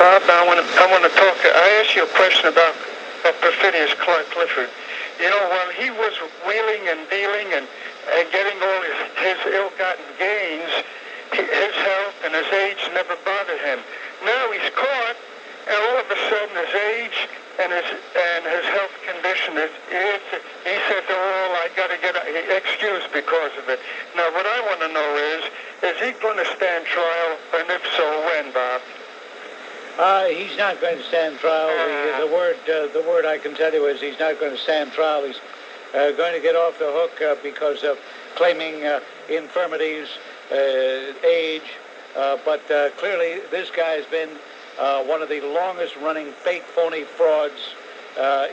Bob, I want to talk. I asked you a question about perfidious Clark Clifford. You know, while he was wheeling and dealing and getting all his ill-gotten gains, his health and his age never bothered him. Now he's caught, and all of a sudden his age and his health condition he said, "Oh, I got to get excused because of it." Now, what I want to know is he going to stand trial, and if so, when, Bob? He's not going to stand trial. The word I can tell you is he's not going to stand trial. He's going to get off the hook because of claiming infirmities, age. But clearly, this guy's been one of the longest-running fake, phony frauds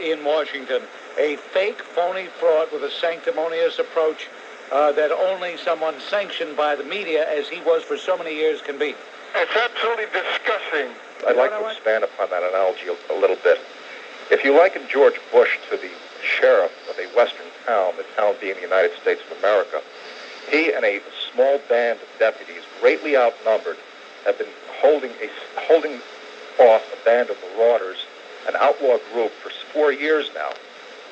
in Washington. A fake, phony fraud with a sanctimonious approach that only someone sanctioned by the media, as he was for so many years, can be. It's absolutely disgusting. I'd like to expand upon that analogy a little bit. If you liken George Bush to the sheriff of a western town, the town being the United States of America, he and a small band of deputies, greatly outnumbered, have been holding off a band of marauders, an outlaw group, for 4 years now.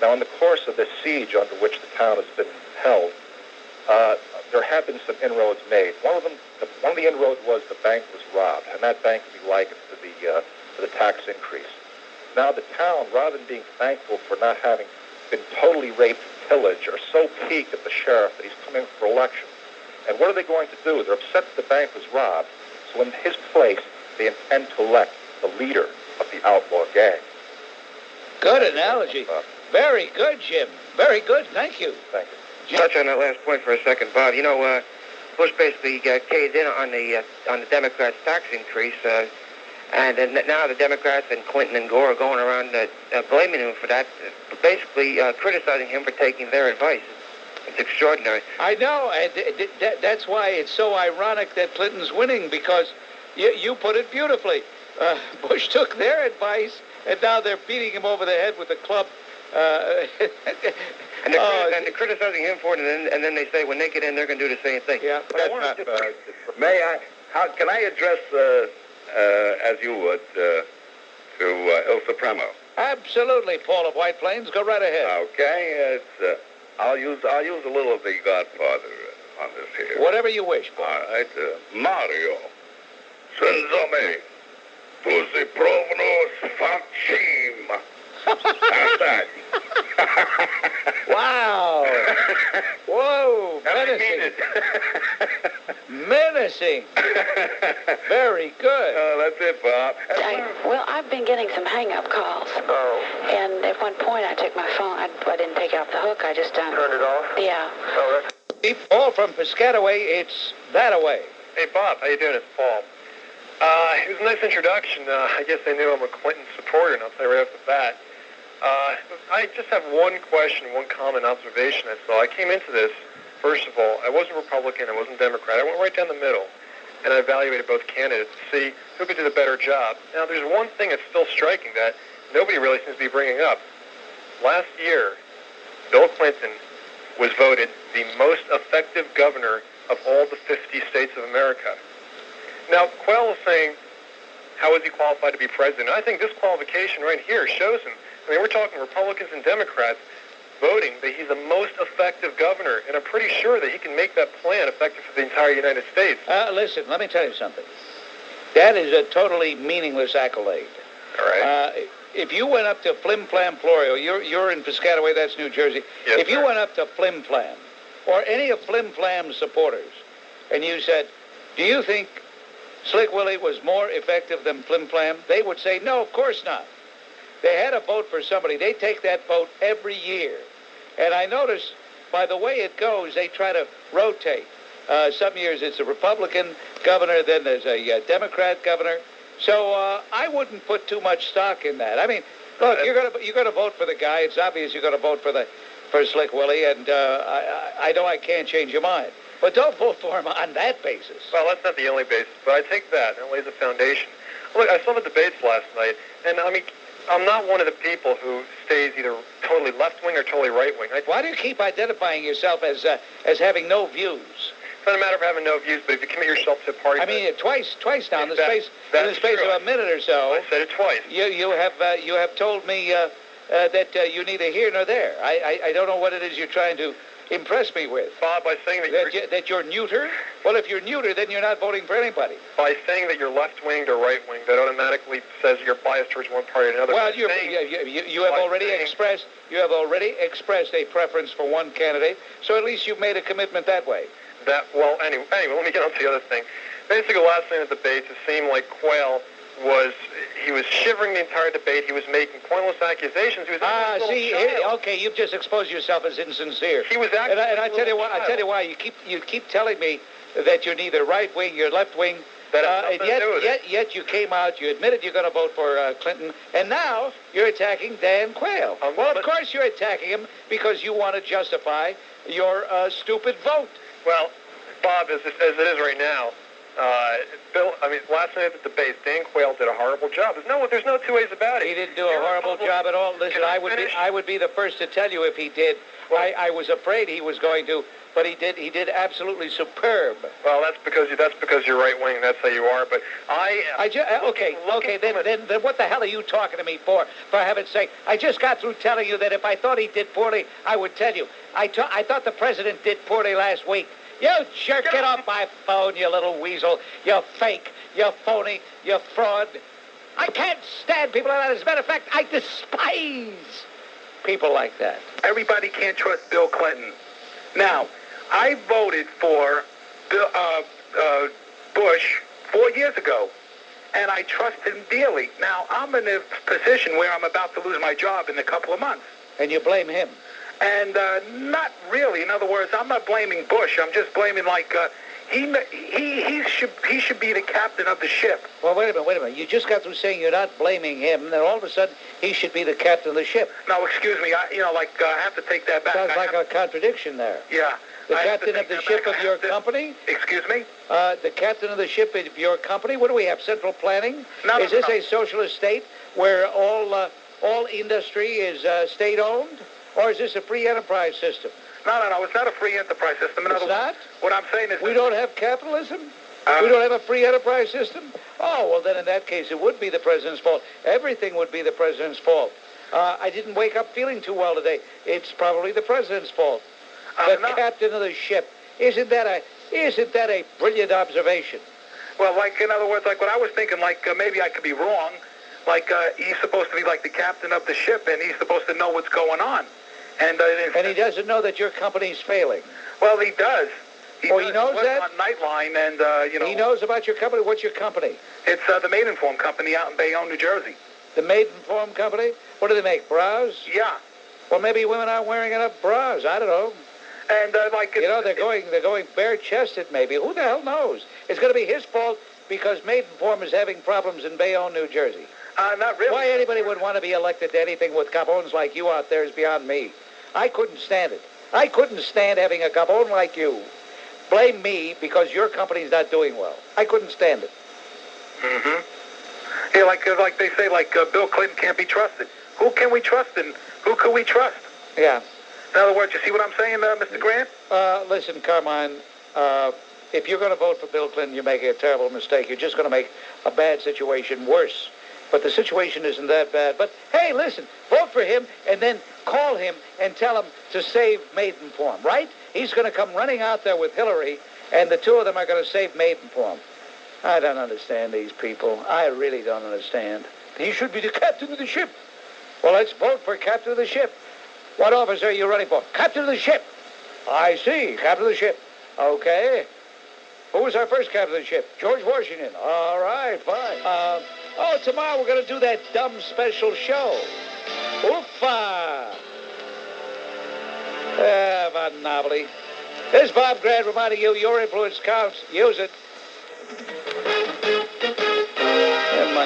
Now, in the course of this siege under which the town has been held, there have been some inroads made. One of the inroads was the bank was robbed, and that bank can be likened to the tax increase. Now, the town, rather than being thankful for not having been totally raped and pillaged, are so piqued at the sheriff that he's coming for election. And what are they going to do? They're upset that the bank was robbed, so in his place, they intend to elect the leader of the outlaw gang. Good analogy. Very good, Jim. Very good. Thank you. Thank you. Touch on that last point for a second, Bob. You know, Bush basically caved in on the Democrats' tax increase, and now the Democrats and Clinton and Gore are going around blaming him for that, basically criticizing him for taking their advice. It's extraordinary. I know, and that's why it's so ironic that Clinton's winning, because you put it beautifully. Bush took their advice, and now they're beating him over the head with a club. And they're criticizing him for it, and then they say when they get in, they're going to do the same thing. Yeah. But may I? Can I address, as you would, to Il Supremo? Absolutely, Paul of White Plains. Go right ahead. Okay. I'll use a little of the Godfather on this here. Whatever you wish, Paul. All right. Mario, senza me, tu si provano Sfaccimm. How's that? Wow. Whoa. Menacing. Menacing. Very good. That's it, Bob. Well, I've been getting some hang-up calls. Oh. And at one point, I took my phone. I didn't take it off the hook. I just Turned it off? Yeah. Oh, that's... Hey, Paul from Piscataway, it's that away. Hey, Bob, how you doing? It's Paul. It was a nice introduction. I guess they knew I'm a Clinton supporter, and I'll tell you right off the bat. I just have one question, one common observation. That's all. I came into this, first of all, I wasn't Republican, I wasn't Democrat. I went right down the middle, and I evaluated both candidates to see who could do the better job. Now, there's one thing that's still striking that nobody really seems to be bringing up. Last year, Bill Clinton was voted the most effective governor of all the 50 states of America. Now, Quell is saying, how is he qualified to be president? I think this qualification right here shows him. I mean, we're talking Republicans and Democrats voting that he's the most effective governor, and I'm pretty sure that he can make that plan effective for the entire United States. Listen, let me tell you something. That is a totally meaningless accolade. All right. If you went up to Flim Flam Florio, you're in Piscataway, that's New Jersey. Yes, if you went up to Flim Flam, or any of Flim Flam's supporters, and you said, do you think Slick Willie was more effective than Flim Flam? They would say, no, of course not. They had a vote for somebody. They take that vote every year. And I notice, by the way it goes, they try to rotate. Some years it's a Republican governor, then there's a Democrat governor. So I wouldn't put too much stock in that. I mean, look, you're gonna vote for the guy. It's obvious you're gonna vote for Slick Willie, and I know I can't change your mind. But don't vote for him on that basis. Well, that's not the only basis, but I take that. It lays a foundation. Look, I saw the debates last night, and I mean, I'm not one of the people who stays either totally left-wing or totally right-wing. Why do you keep identifying yourself as having no views? not a matter of having no views, but if you commit yourself to party... I mean, twice now, in the space true. of a minute or so. I said it twice. You have told me that you're neither here nor there. I don't know what it is you're trying to impress me with. Bob, by saying that you're neuter? Well, if you're neuter, then you're not voting for anybody. By saying that you're left-winged or right-winged, that automatically says you're biased towards one party or another. Well, you have already expressed a preference for one candidate, so at least you've made a commitment that way. Anyway, let me get on to the other thing. Basically, the last thing of the debate, it seemed like Quayle was shivering the entire debate. He was making pointless accusations. He was okay, you've just exposed yourself as insincere. He was acting and I tell you why. You keep telling me that you're neither right wing, you're left wing. Yet you came out, you admitted you're going to vote for Clinton, and now you're attacking Dan Quayle. Of course you're attacking him because you want to justify your stupid vote. Well, Bob, as it is right now, Bill, last night at the debate, Dan Quayle did a horrible job. There's no two ways about it. He didn't do a horrible job at all. Listen, I would be the first to tell you if he did. Well, I was afraid he was going to, but he did absolutely superb. Well, that's because you're right wing. That's how you are. But then what the hell are you talking to me for heaven's sake? I just got through telling you that if I thought he did poorly, I would tell you. I thought the president did poorly last week. You jerk, get off my phone, you little weasel. You're fake. You're phony. You're fraud. I can't stand people like that. As a matter of fact, I despise people like that. Everybody can't trust Bill Clinton. Now, I voted for Bush 4 years ago, and I trust him dearly. Now, I'm in a position where I'm about to lose my job in a couple of months. And you blame him? And not really. In other words, I'm not blaming Bush. I'm just blaming, he should be the captain of the ship. Well, wait a minute. You just got through saying you're not blaming him, and then all of a sudden he should be the captain of the ship. No, excuse me. I have to take that back. Sounds like a contradiction there. Yeah. The captain of the ship of your company? Excuse me? The captain of the ship of your company? What do we have, central planning? No, is this a socialist state where all industry is state-owned? Or is this a free enterprise system? No. It's not a free enterprise system. It's not? What I'm saying is... We don't have capitalism? We don't have a free enterprise system? Oh, well, then in that case, it would be the president's fault. Everything would be the president's fault. I didn't wake up feeling too well today. It's probably the president's fault. The captain of the ship. Isn't that a brilliant observation? Well, in other words, what I was thinking, maybe I could be wrong. He's supposed to be the captain of the ship, and he's supposed to know what's going on. And he doesn't know that your company's failing. Well, he does. He knows that? On Nightline, and, He knows about your company? What's your company? It's the Maidenform company out in Bayonne, New Jersey. The Maidenform company? What do they make, bras? Yeah. Well, maybe women aren't wearing enough bras. I don't know. And, they're going bare-chested, maybe. Who the hell knows? It's going to be his fault because Maidenform is having problems in Bayonne, New Jersey. Not really. Why anybody would want to be elected to anything with gavons like you out there is beyond me. I couldn't stand it. I couldn't stand having a gavon like you blame me because your company's not doing well. I couldn't stand it. Mm-hmm. Yeah, like they say, Bill Clinton can't be trusted. Who can we trust and who can we trust? Yeah. In other words, you see what I'm saying, Mr. Grant? Listen, Carmine, if you're going to vote for Bill Clinton, you're making a terrible mistake. You're just going to make a bad situation worse. But the situation isn't that bad. But, hey, listen, vote for him and then call him and tell him to save Maidenform, right? He's going to come running out there with Hillary, and the two of them are going to save Maidenform. I don't understand these people. I really don't understand. He should be the captain of the ship. Well, let's vote for captain of the ship. What office are you running for? Captain of the ship. I see, captain of the ship. Okay. Who was our first captain of the ship? George Washington. All right, fine. Tomorrow we're going to do that dumb special show. Oofa! What novelty. This is Bob Grant reminding you, your influence counts. Use it. I don't know why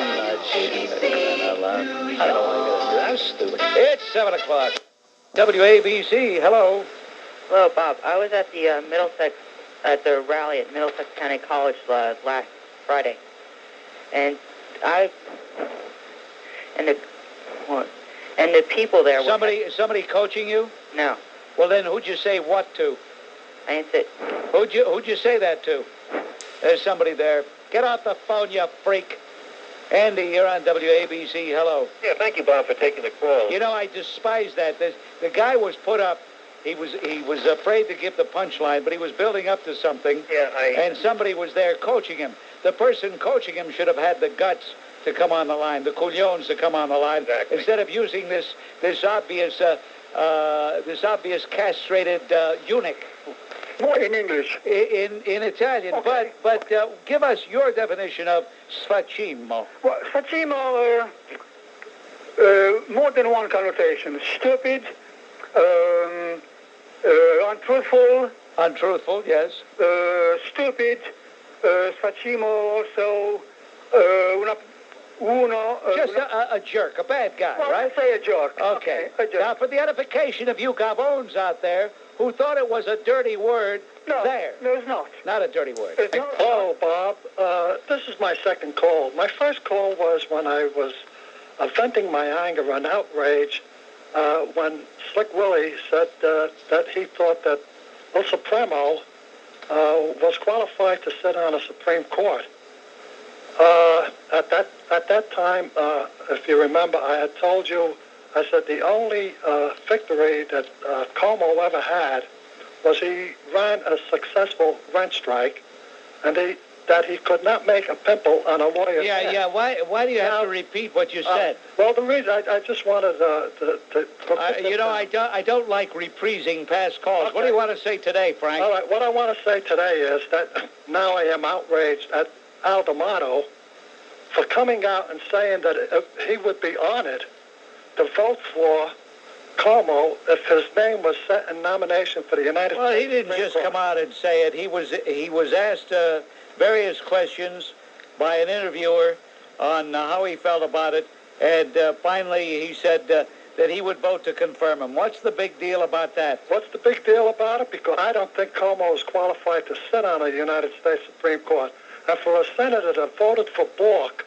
you're going to do that. I'm stupid. It's 7 o'clock. WABC, hello. Hello, Bob. I was at the at the rally at Middlesex County College last Friday, and the people there. Somebody coaching you? No. Well, then who'd you say what to? I didn't sit. Who'd you say that to? There's somebody there. Get off the phone, you freak. Andy, you're on WABC. Hello. Yeah, thank you, Bob, for taking the call. You know, I despise that. The guy was put up. He was afraid to give the punchline, but he was building up to something. Yeah, and somebody was there coaching him. The person coaching him should have had the guts to come on the line, the culions to come on the line, exactly. Instead of using this obvious castrated eunuch. More in English. In Italian, okay. but give us your definition of Sfaccimm. Well, Sfaccimm, more than one connotation. Stupid, untruthful. Untruthful, yes. Stupid. Sfaccimm also just a jerk, a bad guy, well, right? Let's say a jerk. Okay. A jerk. Now, for the edification of you gavons out there who thought it was a dirty word, no, it's not. Not a dirty word. Hello, Bob. This is my second call. My first call was when I was venting my anger and outrage when Slick Willie said that he thought that El Supremo was qualified to sit on a Supreme Court. At that time, if you remember, I had told you, I said the only victory that Comm ever had was he ran a successful rent strike, and that he could not make a pimple on a lawyer's head. Yeah. Why do you have to repeat what you said? Well, the reason I just wanted to I don't like reprising past calls. Okay. What do you want to say today, Frank? All right. What I want to say today is that now I am outraged at Al D'Amato for coming out and saying that he would be honored to vote for Cuomo if his name was set in nomination for the United States. Well, he didn't just come out and say it. He was asked various questions by an interviewer on how he felt about it, and finally he said that he would vote to confirm him. What's the big deal about that? What's the big deal about it? Because I don't think Cuomo is qualified to sit on a United States Supreme Court. And for a senator that voted for Bork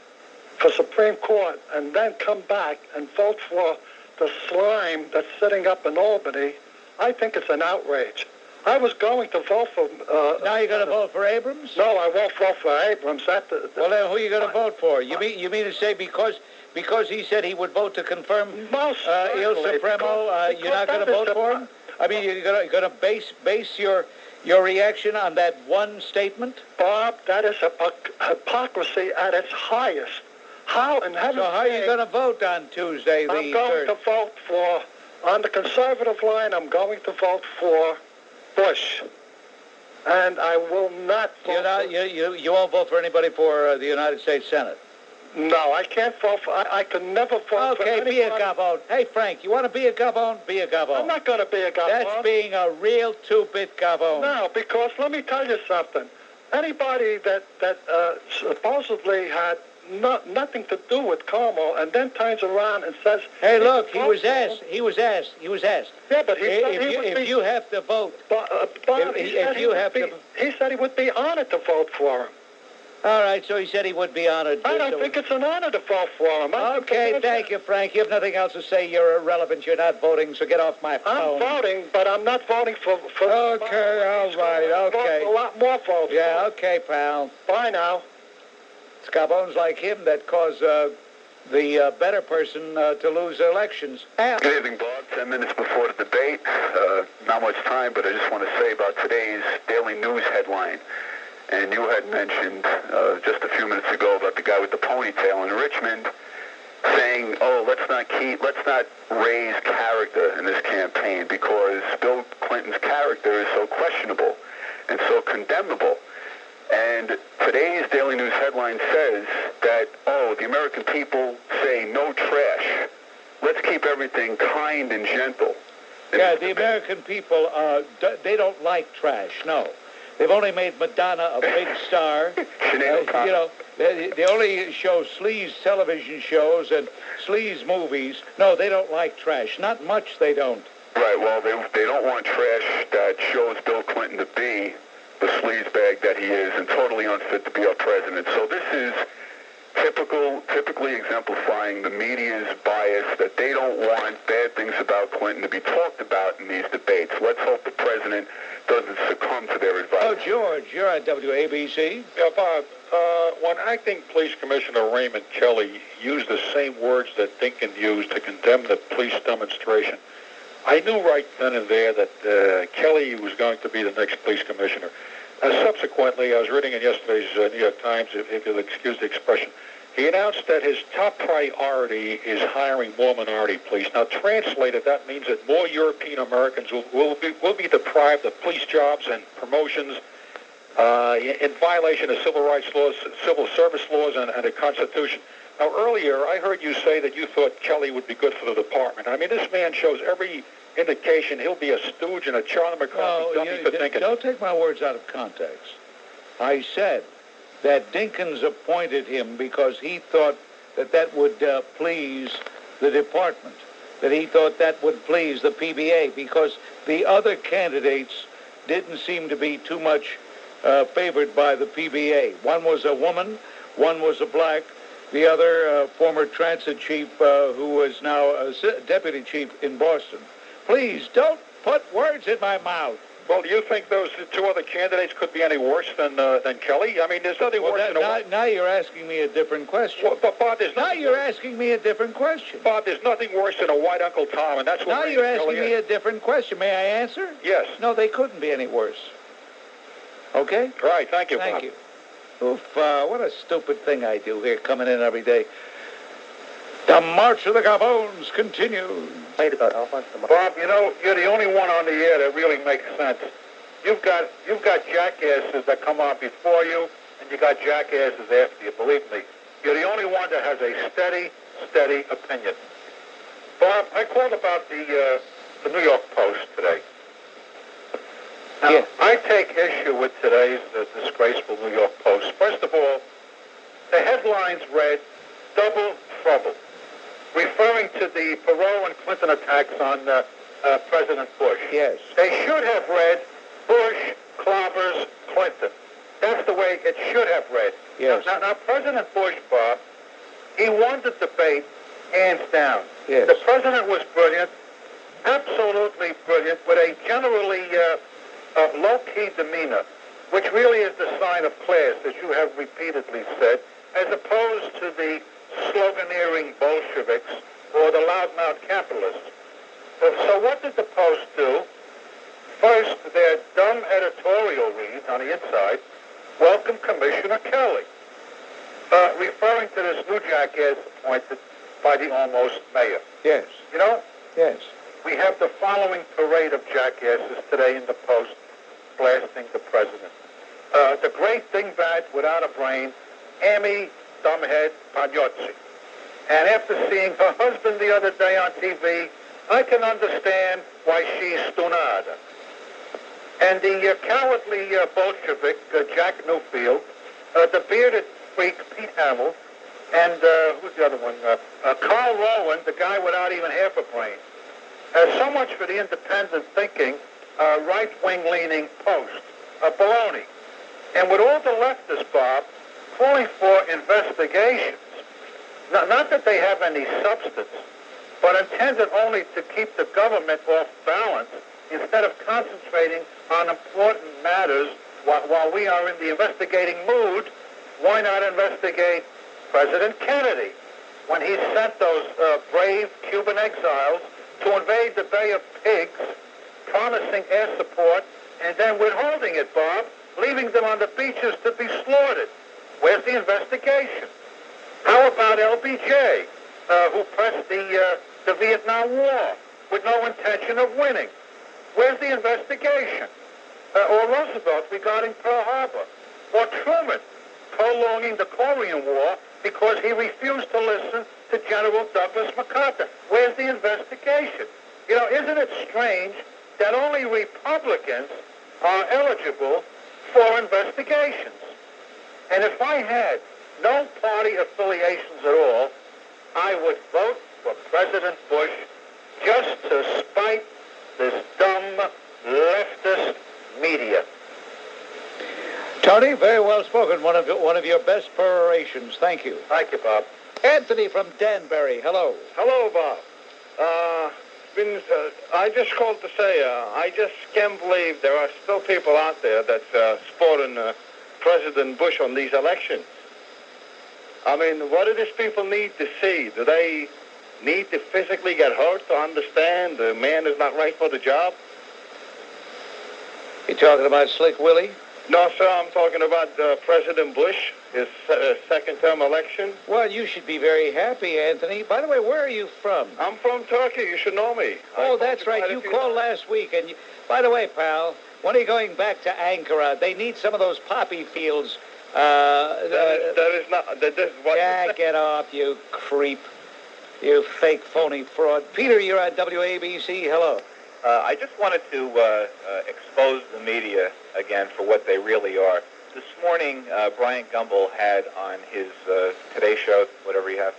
for Supreme Court and then come back and vote for the slime that's sitting up in Albany, I think it's an outrage. I was going to vote for... now you're going to vote for Abrams? No, I won't vote for Abrams. Well, then who are you going to vote for? You mean to say because he said he would vote to confirm Il Supremo, you're not going to vote for him? I mean, you're going to base your reaction on that one statement? Bob, that is hypocrisy at its highest. How in heaven's name... So how are you going to vote on Tuesday, the 3rd? I'm going to vote for, on the conservative line, I'm going to vote for Bush. And I will not vote You won't vote for anybody for the United States Senate? No, I can't vote for... I can never vote for anybody. Okay, be a gavon. Hey, Frank, you want to be a gavon? Be a gavon. I'm not going to be a gavon. That's being a real two-bit gavon. No, because let me tell you something. Anybody that supposedly had nothing to do with Cuomo and then turns around and says... Hey, look, he was asked. Yeah, but if you have to vote... He said he would be honored to vote for him. All right, so he said he would be honored. I don't think it's an honor to vote for him. Okay, thank you, Frank. You have nothing else to say. You're irrelevant. You're not voting, so get off my phone. I'm voting, but I'm not voting for... Okay, all right, okay. A lot more votes. Yeah, okay, pal. Bye now. It's gavons like him that cause the better person to lose elections. Good evening, Bob. 10 minutes before the debate. Not much time, but I just want to say about today's Daily News headline. And you had mentioned just a few minutes ago about the guy with the ponytail in Richmond saying, let's not raise character in this campaign because Bill Clinton's character is so questionable and so condemnable. And today's Daily News headline says that, the American people say no trash. Let's keep everything kind and gentle. Yeah, the American people, they don't like trash, no. They've only made Madonna a big star. They only show sleaze television shows and sleaze movies. No, they don't like trash. Not much they don't. Right, well, they don't want trash that shows Bill Clinton to be the sleazebag that he is and totally unfit to be our president. So this is typically exemplifying the media's bias that they don't want bad things about Clinton to be talked about in these debates. Let's hope the president doesn't succumb to their advice. Oh, George, you're at WABC. Yeah, Bob, when Acting Police Commissioner Raymond Kelly used the same words that Dinkins used to condemn the police demonstration, I knew right then and there that Kelly was going to be the next police commissioner. Subsequently, I was reading in yesterday's New York Times, if you'll excuse the expression, he announced that his top priority is hiring more minority police. Now, translated, that means that more European Americans will be deprived of police jobs and promotions in violation of civil rights laws, civil service laws, and the Constitution. Now, earlier, I heard you say that you thought Kelly would be good for the department. I mean, this man shows every indication he'll be a stooge and a Charlie McCarthy dummy for thinking. Don't take my words out of context. I said that Dinkins appointed him because he thought that would please the department, that he thought that would please the PBA, because the other candidates didn't seem to be too much favored by the PBA. One was a woman, one was a black, the other former transit chief who is now a deputy chief in Boston. Please, don't put words in my mouth. Well, do you think those two other candidates could be any worse than Kelly? I mean, there's nothing worse than now you're asking me a different question. Well, but Bob, there's now you're asking me a different question. Bob, there's nothing worse than a white Uncle Tom, and that's what now you're asking me a different question. May I answer? Yes. No, they couldn't be any worse. Okay? Right, thank you, Thank Bob. you. Oof, what a stupid thing I do here, coming in every day. The march of the gavons continues. Bob, you know, you're the only one on the air that really makes sense. You've got jackasses that come on before you, and you got jackasses after you. Believe me, you're the only one that has a steady opinion. Bob, I called about the New York Post today. Now, yes. I take issue with today's disgraceful New York Post. First of all, the headlines read, "Double Trouble," referring to the Perot and Clinton attacks on President Bush. Yes. They should have read, "Bush clobbers Clinton." That's the way it should have read. Yes. Now, President Bush, Bob, he won the debate hands down. Yes. The president was brilliant, absolutely brilliant, with a generally low-key demeanor, which really is the sign of class, as you have repeatedly said, as opposed to the sloganeering Bolsheviks or the loudmouth capitalists. So what did the Post do? First, their dumb editorial reads on the inside, "Welcome Commissioner Kelly," referring to this new jackass appointed by the almost mayor. Yes. You know? Yes. We have the following parade of jackasses today in the Post blasting the president. The great dingbat without a brain, Amy Dumbhead Pagnozzi. And after seeing her husband the other day on TV, I can understand why she's stunada. And the cowardly Bolshevik, Jack Newfield, the bearded freak, Pete Hamill, and who's the other one? Carl Rowan, the guy without even half a brain. So much for the independent thinking, right-wing leaning Post. Baloney. And with all the leftists, Bob, calling for investigations, not that they have any substance, but intended only to keep the government off balance instead of concentrating on important matters while we are in the investigating mood. Why not investigate President Kennedy when he sent those brave Cuban exiles to invade the Bay of Pigs, promising air support, and then withholding it, Bob, leaving them on the beaches to be slaughtered? Where's the investigation? How about LBJ, who pressed the Vietnam War with no intention of winning? Where's the investigation? Or Roosevelt regarding Pearl Harbor? Or Truman prolonging the Korean War because he refused to listen to General Douglas MacArthur? Where's the investigation? You know, isn't it strange that only Republicans are eligible for investigations? And if I had no party affiliations at all, I would vote for President Bush just to spite this dumb leftist media. Tony, very well spoken. One of your best perorations. Thank you. Thank you, Bob. Anthony from Danbury. Hello. Hello, Bob. I just called to say I just can't believe there are still people out there that's supporting President Bush on these elections. I mean, what do these people need to see? Do they need to physically get hurt to understand the man is not right for the job? You talking about Slick Willie? No, sir, I'm talking about President Bush, his second-term election. Well, you should be very happy, Anthony. By the way, where are you from? I'm from Turkey. You should know me. Oh, that's right. You called last week. And by the way, pal, when are you going back to Ankara? They need some of those poppy fields. That is not... That is what get off, you creep. You fake, phony fraud. Peter, you're on WABC. Hello. I just wanted to expose the media again for what they really are. This morning, Brian Gumbel had on his Today Show, whatever you have,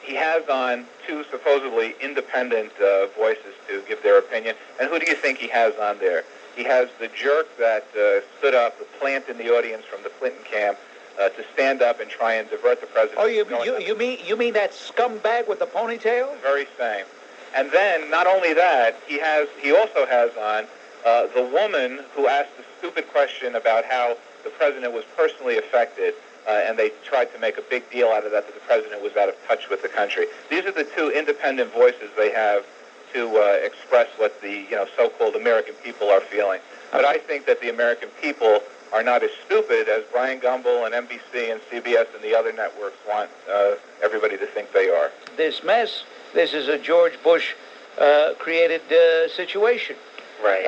he has on two supposedly independent voices to give their opinion. And who do you think he has on there? He has the jerk that stood up, the plant in the audience from the Clinton camp, to stand up and try and divert the president. Oh, you mean that scumbag with the ponytail? The very same. And then, not only that, he also has on the woman who asked the stupid question about how the president was personally affected, and they tried to make a big deal out of that the president was out of touch with the country. These are the two independent voices they have to express what the so-called American people are feeling. But I think that the American people are not as stupid as Brian Gumbel and NBC and CBS and the other networks want everybody to think they are. This mess. This is a George Bush created situation. Right.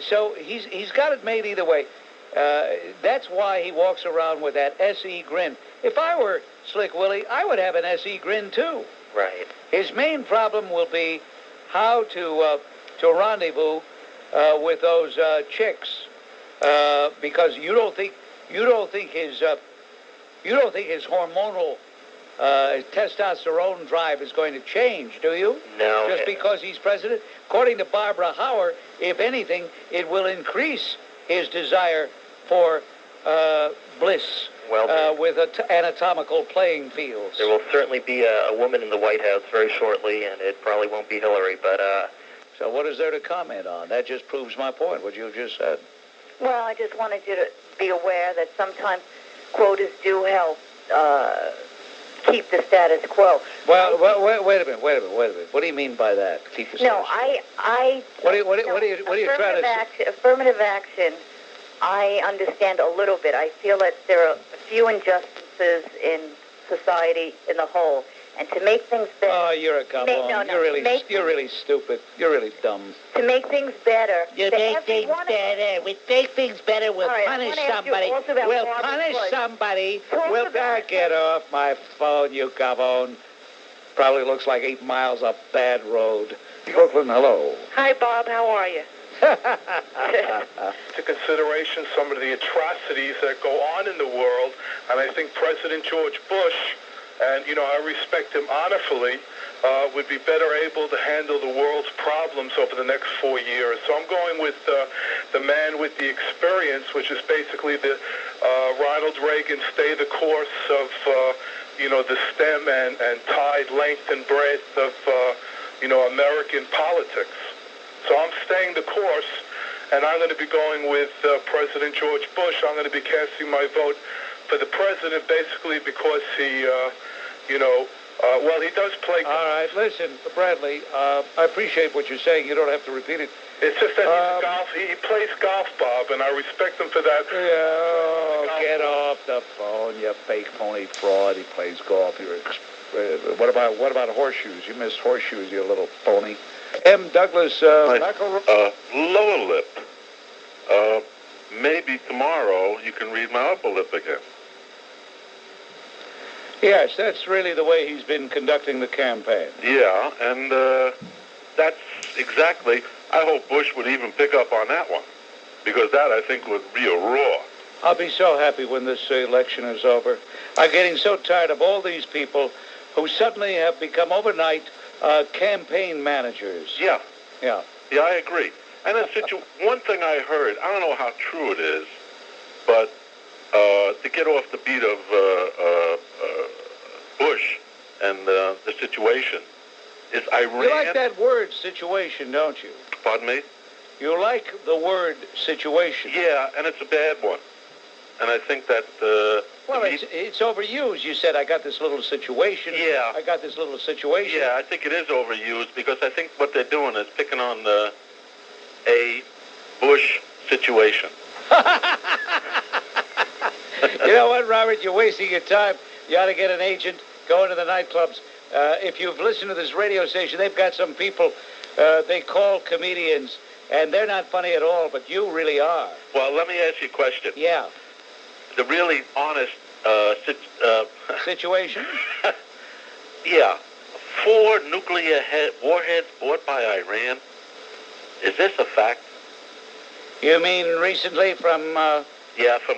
So he's got it made either way. That's why he walks around with that SE grin. If I were Slick Willie, I would have an SE grin too. Right. His main problem will be how to rendezvous with those chicks, because you don't think his hormonal testosterone drive is going to change, do you? No. Just because he's president? According to Barbara Hauer, if anything, it will increase his desire for bliss with anatomical playing fields. There will certainly be a woman in the White House very shortly, and it probably won't be Hillary, but... So what is there to comment on? That just proves my point, what you just said. Well, I just wanted you to be aware that sometimes quotas do help keep the status quo. Well, wait a minute. What do you mean by that? Keep the status quo? What are you trying to say? Affirmative action, I understand a little bit. I feel that there are a few injustices in society in the whole, and to make things better. Oh, you're a gavon. You're really stupid. You're really dumb. To make things better. You make things better. We make things better. We'll punish somebody. We'll punish somebody. We'll get off my phone, you gavon. Probably looks like 8 miles of bad road. Brooklyn, hello. Hi, Bob. How are you? To consideration some of the atrocities that go on in the world, and I think President George Bush, and I respect him honorably, would be better able to handle the world's problems over the next 4 years. So I'm going with the man with the experience, which is basically the Ronald Reagan stay the course of the stem and tide, length and breadth of American politics. So I'm staying the course, and I'm going to be going with President George Bush. I'm going to be casting my vote for the president, basically because he, he does play. All right, listen, Bradley, I appreciate what you're saying. You don't have to repeat it. It's just that he plays golf, Bob, and I respect him for that. Yeah, get off the phone, you fake phony fraud. He plays golf. What about horseshoes? You missed horseshoes, you little phony. M. Douglas, lower lip. Maybe tomorrow you can read my upper lip again. Yes, that's really the way he's been conducting the campaign. Yeah, and that's exactly... I hope Bush would even pick up on that one, because that, I think, would be a roar. I'll be so happy when this election is over. I'm getting so tired of all these people who suddenly have become overnight campaign managers. Yeah. Yeah. Yeah, I agree. And one thing I heard, I don't know how true it is, But to get off the beat of Bush and the situation is Iran. You like that word situation, don't you? Pardon me? You like the word situation. Yeah, and it's a bad one. And I think that... well, it's overused. You said, I got this little situation. Yeah. I got this little situation. Yeah, I think it is overused because I think what they're doing is picking on a Bush situation. You know what, Robert? You're wasting your time. You ought to get an agent, go into the nightclubs. If you've listened to this radio station, they've got some people they call comedians, and they're not funny at all, but you really are. Well, let me ask you a question. Yeah. The really honest situation? Yeah. 4 nuclear warheads bought by Iran. Is this a fact? You mean recently from... yeah, from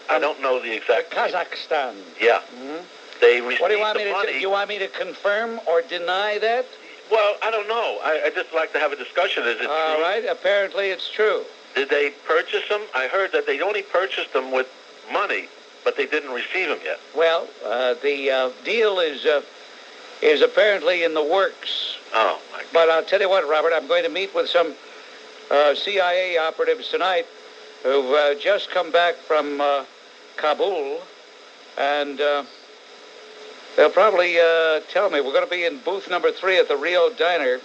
I don't know the exact... Kazakhstan. Yeah. Mm-hmm. They received what do you want me the money. Do you want me to confirm or deny that? Well, I don't know. I just like to have a discussion. Is it true? All right. Apparently it's true. Did they purchase them? I heard that they only purchased them with money, but they didn't receive them yet. Well, the deal is apparently in the works. Oh, my God. But I'll tell you what, Robert, I'm going to meet with some CIA operatives tonight who've just come back from Kabul, and they'll probably tell me. We're going to be in booth number 3 at the Rio Diner,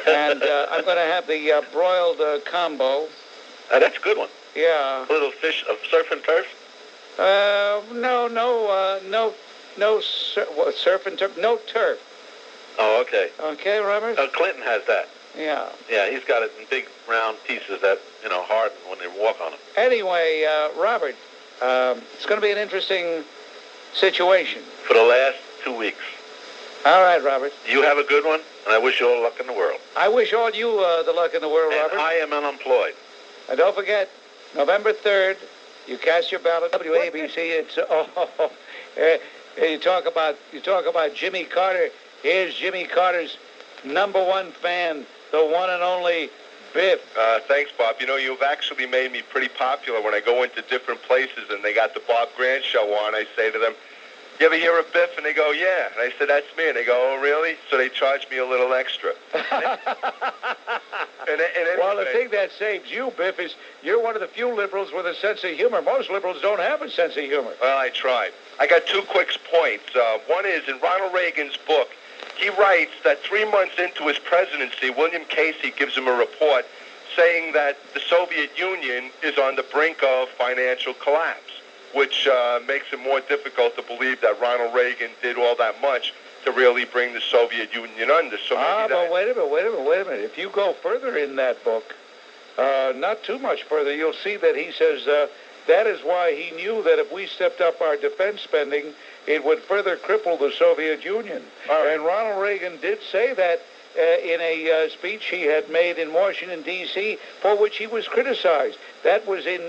and I'm going to have the broiled combo. That's a good one. Yeah. A little fish of surf and turf? No surf and turf. No turf. Oh, okay. Okay, Robert? Clinton has that. Yeah. Yeah, he's got it in big round pieces that, harden when they walk on them. Anyway, Robert, it's going to be an interesting situation. For the last 2 weeks. All right, Robert. You have a good one, and I wish you all the luck in the world. I wish all you the luck in the world, and Robert. I am unemployed. And don't forget, November 3rd, you cast your ballot. WABC. It's you talk about Jimmy Carter. Here's Jimmy Carter's #1 fan, the one and only Biff. Thanks, Bob. You've actually made me pretty popular when I go into different places and they got the Bob Grant show on. I say to them, "You ever hear of Biff?" And they go, "Yeah." And I said, "That's me." And they go, "Oh, really?" So they charge me a little extra. Well, the thing that saves you, Biff, is you're one of the few liberals with a sense of humor. Most liberals don't have a sense of humor. Well, I tried. I got 2 quick points. One is in Ronald Reagan's book, he writes that 3 months into his presidency, William Casey gives him a report saying that the Soviet Union is on the brink of financial collapse, which makes it more difficult to believe that Ronald Reagan did all that much to really bring the Soviet Union under. So but wait a minute. If you go further in that book, not too much further, you'll see that he says that is why he knew that if we stepped up our defense spending, it would further cripple the Soviet Union. And Ronald Reagan did say that in a speech he had made in Washington, D.C., for which he was criticized. That was in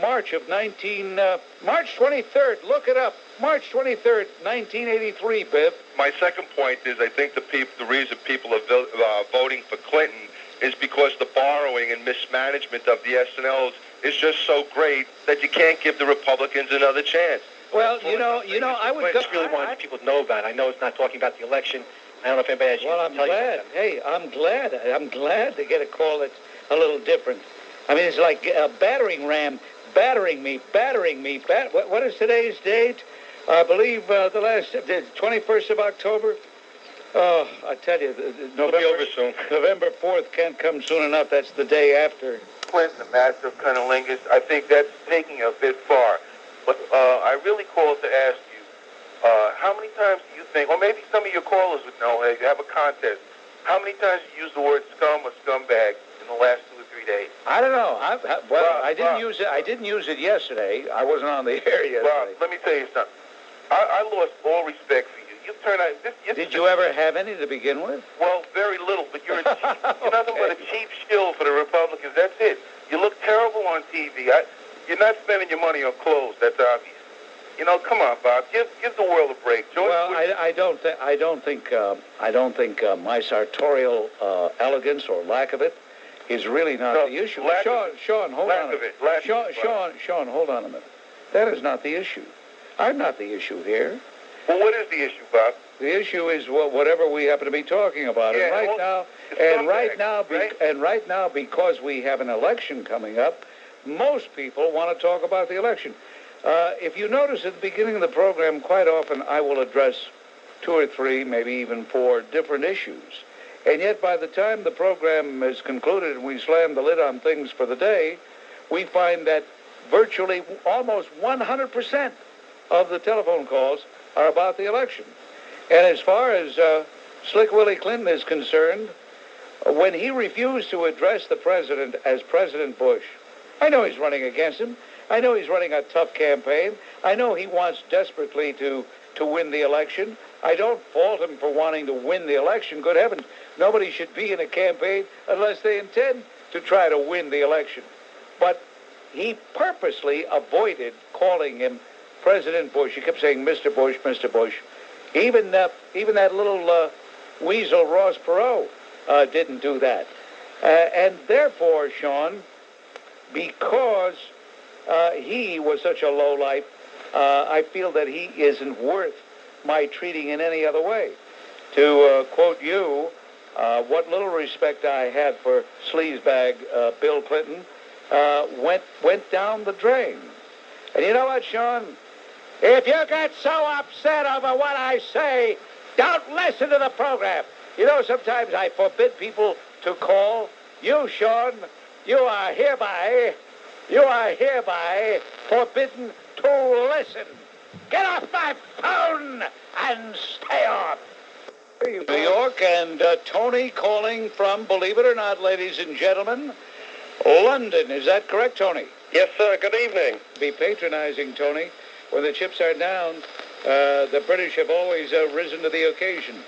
March 23rd. Look it up. March 23rd, 1983, Biff. My second point is I think the reason people are voting for Clinton is because the borrowing and mismanagement of the S&Ls is just so great that you can't give the Republicans another chance. Well, I would I just really wanted people to know about it. I know it's not talking about the election. I don't know if anybody has Well, I'm glad. Hey, I'm glad to get a call that's a little different. I mean, it's like a battering ram battering me. What is today's date? I believe the 21st of October. Oh, I tell you, November 4th can't come soon enough. That's the day after. Clinton, the master of cunnilingus, I think that's taking it a bit far. But I really called to ask you, how many times do you think, or maybe some of your callers would know, you have a contest, how many times you use the word scum or scumbag in the last 2 or 3 days? I don't know. I didn't use it. I didn't use it yesterday. I wasn't on the air yesterday. Well, let me tell you something. I lost all respect for you. You turn out. Did you ever have any to begin with? Well, very little. But you're nothing but a cheap shill for the Republicans. That's it. You look terrible on TV. You're not spending your money on clothes. That's obvious. Come on, Bob. Give the world a break. I don't think my sartorial elegance or lack of it is really not the issue. Sean, hold on. Sean, hold on a minute. That is not the issue. I'm not the issue here. Well, what is the issue, Bob? The issue is whatever we happen to be talking about. Yeah, and right now, because we have an election coming up, most people want to talk about the election. If you notice at the beginning of the program, quite often I will address 2 or 3, maybe even 4 different issues. And yet by the time the program is concluded and we slam the lid on things for the day, we find that virtually almost 100% of the telephone calls are about the election. And as far as Slick Willie Clinton is concerned, when he refused to address the president as President Bush, I know he's running against him. I know he's running a tough campaign. I know he wants desperately to win the election. I don't fault him for wanting to win the election. Good heavens, nobody should be in a campaign unless they intend to try to win the election. But he purposely avoided calling him President Bush. He kept saying Mr. Bush, Mr. Bush. Even that little weasel Ross Perot didn't do that. And therefore, Sean, because he was such a lowlife, I feel that he isn't worth my treating in any other way. To quote you, what little respect I had for sleazebag Bill Clinton went down the drain. And you know what, Sean? If you get so upset over what I say, don't listen to the program. You know, sometimes I forbid people to call. You, Sean, you are hereby forbidden to listen. Get off my phone and stay off. New York, and Tony calling from, believe it or not, ladies and gentlemen, London. Is that correct, Tony? Yes, sir. Good evening. Be patronizing, Tony. When the chips are down, the British have always risen to the occasion.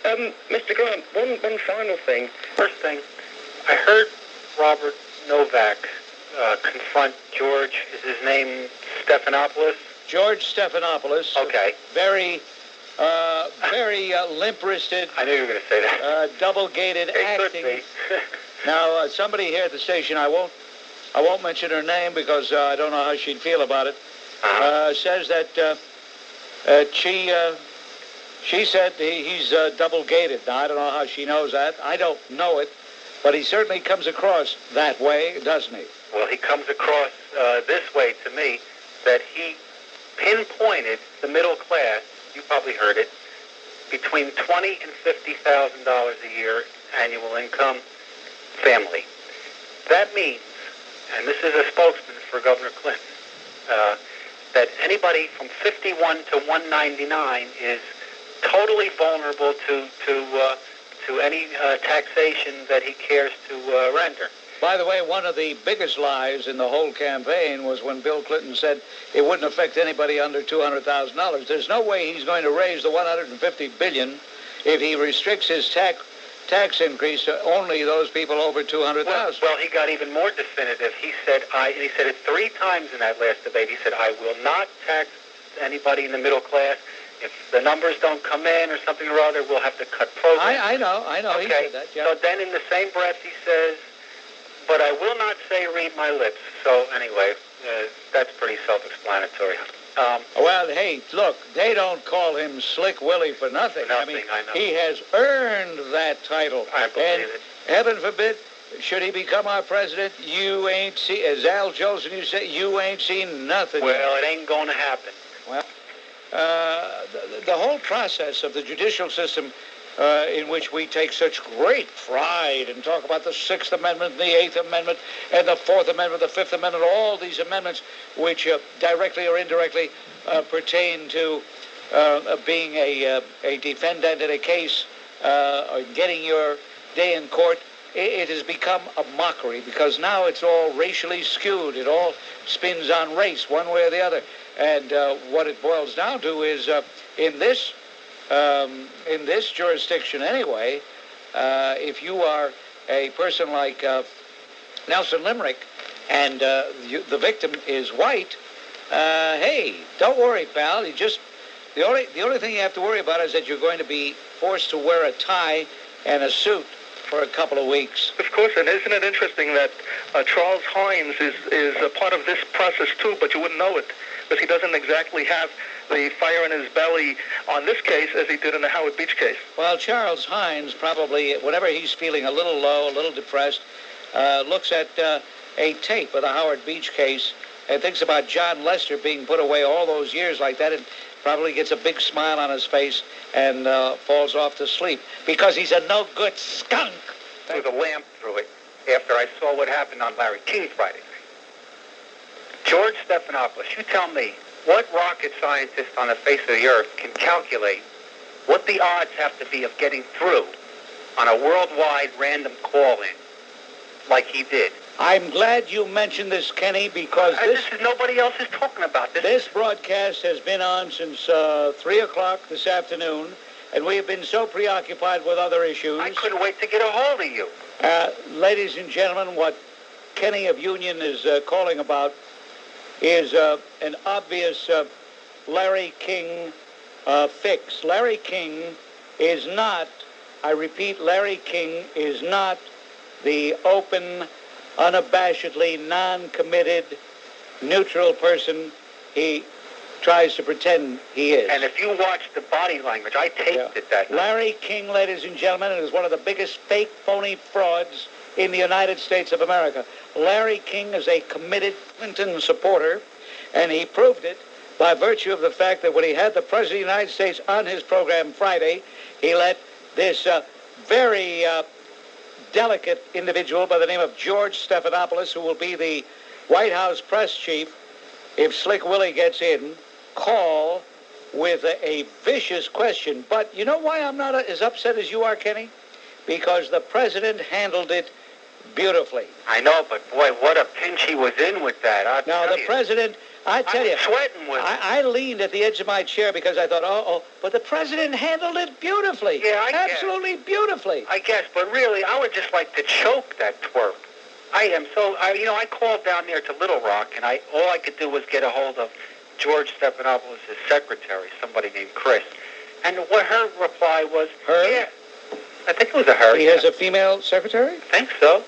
Mr. Grant, one final thing. First thing, I heard Robert Novak confront George. Is his name Stephanopoulos? George Stephanopoulos. Okay. Very limp-wristed. I knew you were going to say that. Double-gated acting. Could be. Now, somebody here at the station, I won't mention her name because I don't know how she'd feel about it. Says that she said he's double-gated. Now, I don't know how she knows that. I don't know it, but he certainly comes across that way, doesn't he? Well, he comes across this way to me, that he pinpointed the middle class, you probably heard it, between $20,000 and $50,000 a year annual income family. That means, and this is a spokesman for Governor Clinton, that anybody from 51 to 199 is totally vulnerable to any taxation that he cares to render. By the way, one of the biggest lies in the whole campaign was when Bill Clinton said it wouldn't affect anybody under $200,000. There's no way he's going to raise the $150 billion if he restricts his tax increase to only those people over $200,000. Well, he got even more definitive. He said it 3 times in that last debate. He said, I will not tax anybody in the middle class. If the numbers don't come in or something or other, we'll have to cut programs. I know. Okay. He said that, yeah. So then in the same breath he says, but I will not say read my lips. So anyway, that's pretty self-explanatory. Well, hey, look, they don't call him Slick Willie for nothing. I mean, I know. He has earned that title. I believe it. Heaven forbid, should he become our president, you ain't seen, as Al Jolson used to say, you ain't seen nothing. Well, it ain't going to happen. Well, the whole process of the judicial system in which we take such great pride and talk about the 6th Amendment, the 8th Amendment, and the 4th Amendment, the 5th Amendment, all these amendments which directly or indirectly pertain to being a defendant in a case or getting your day in court, it has become a mockery because now it's all racially skewed. It all spins on race one way or the other. And what it boils down to is in this jurisdiction anyway, if you are a person like Nelson Limerick and the victim is white, hey, don't worry, pal. The only thing you have to worry about is that you're going to be forced to wear a tie and a suit for a couple of weeks. Of course, and isn't it interesting that Charles Hynes is a part of this process too, but you wouldn't know it because he doesn't exactly have the fire in his belly on this case as he did in the Howard Beach case. Well, Charles Hynes probably, whenever he's feeling a little low, a little depressed, looks at a tape of the Howard Beach case and thinks about John Lester being put away all those years like that, and probably gets a big smile on his face and falls off to sleep because he's a no-good skunk. Threw the lamp through it after I saw what happened on Larry King Friday night. George Stephanopoulos, you tell me, what rocket scientist on the face of the earth can calculate what the odds have to be of getting through on a worldwide random call-in like he did? I'm glad you mentioned this, Kenny, because nobody else is talking about this. This broadcast has been on since 3 o'clock this afternoon, and we have been so preoccupied with other issues. I couldn't wait to get a hold of you. Ladies and gentlemen, what Kenny of Union is calling about is an obvious Larry King fix. Larry King is not, I repeat, Larry King is not the open, unabashedly non-committed, neutral person he tries to pretend he is. And if you watch the body language, I taped it that night. Larry King, ladies and gentlemen, is one of the biggest fake, phony frauds in the United States of America. Larry King is a committed Clinton supporter, and he proved it by virtue of the fact that when he had the President of the United States on his program Friday, he let this very delicate individual by the name of George Stephanopoulos, who will be the White House press chief if Slick Willie gets in, call with a vicious question. But you know why I'm not as upset as you are, Kenny? Because the president handled it beautifully. I know, but boy, what a pinch he was in with that. Now, the president, I tell you, sweating with I leaned at the edge of my chair because I thought, but the president handled it beautifully. Yeah, absolutely beautifully. I guess, but really, I would just like to choke that twerp. I called down there to Little Rock, and all I could do was get a hold of George Stephanopoulos' secretary, somebody named Chris. And what her reply was, her? Yeah, I think it was a her. He has a female secretary? I think so.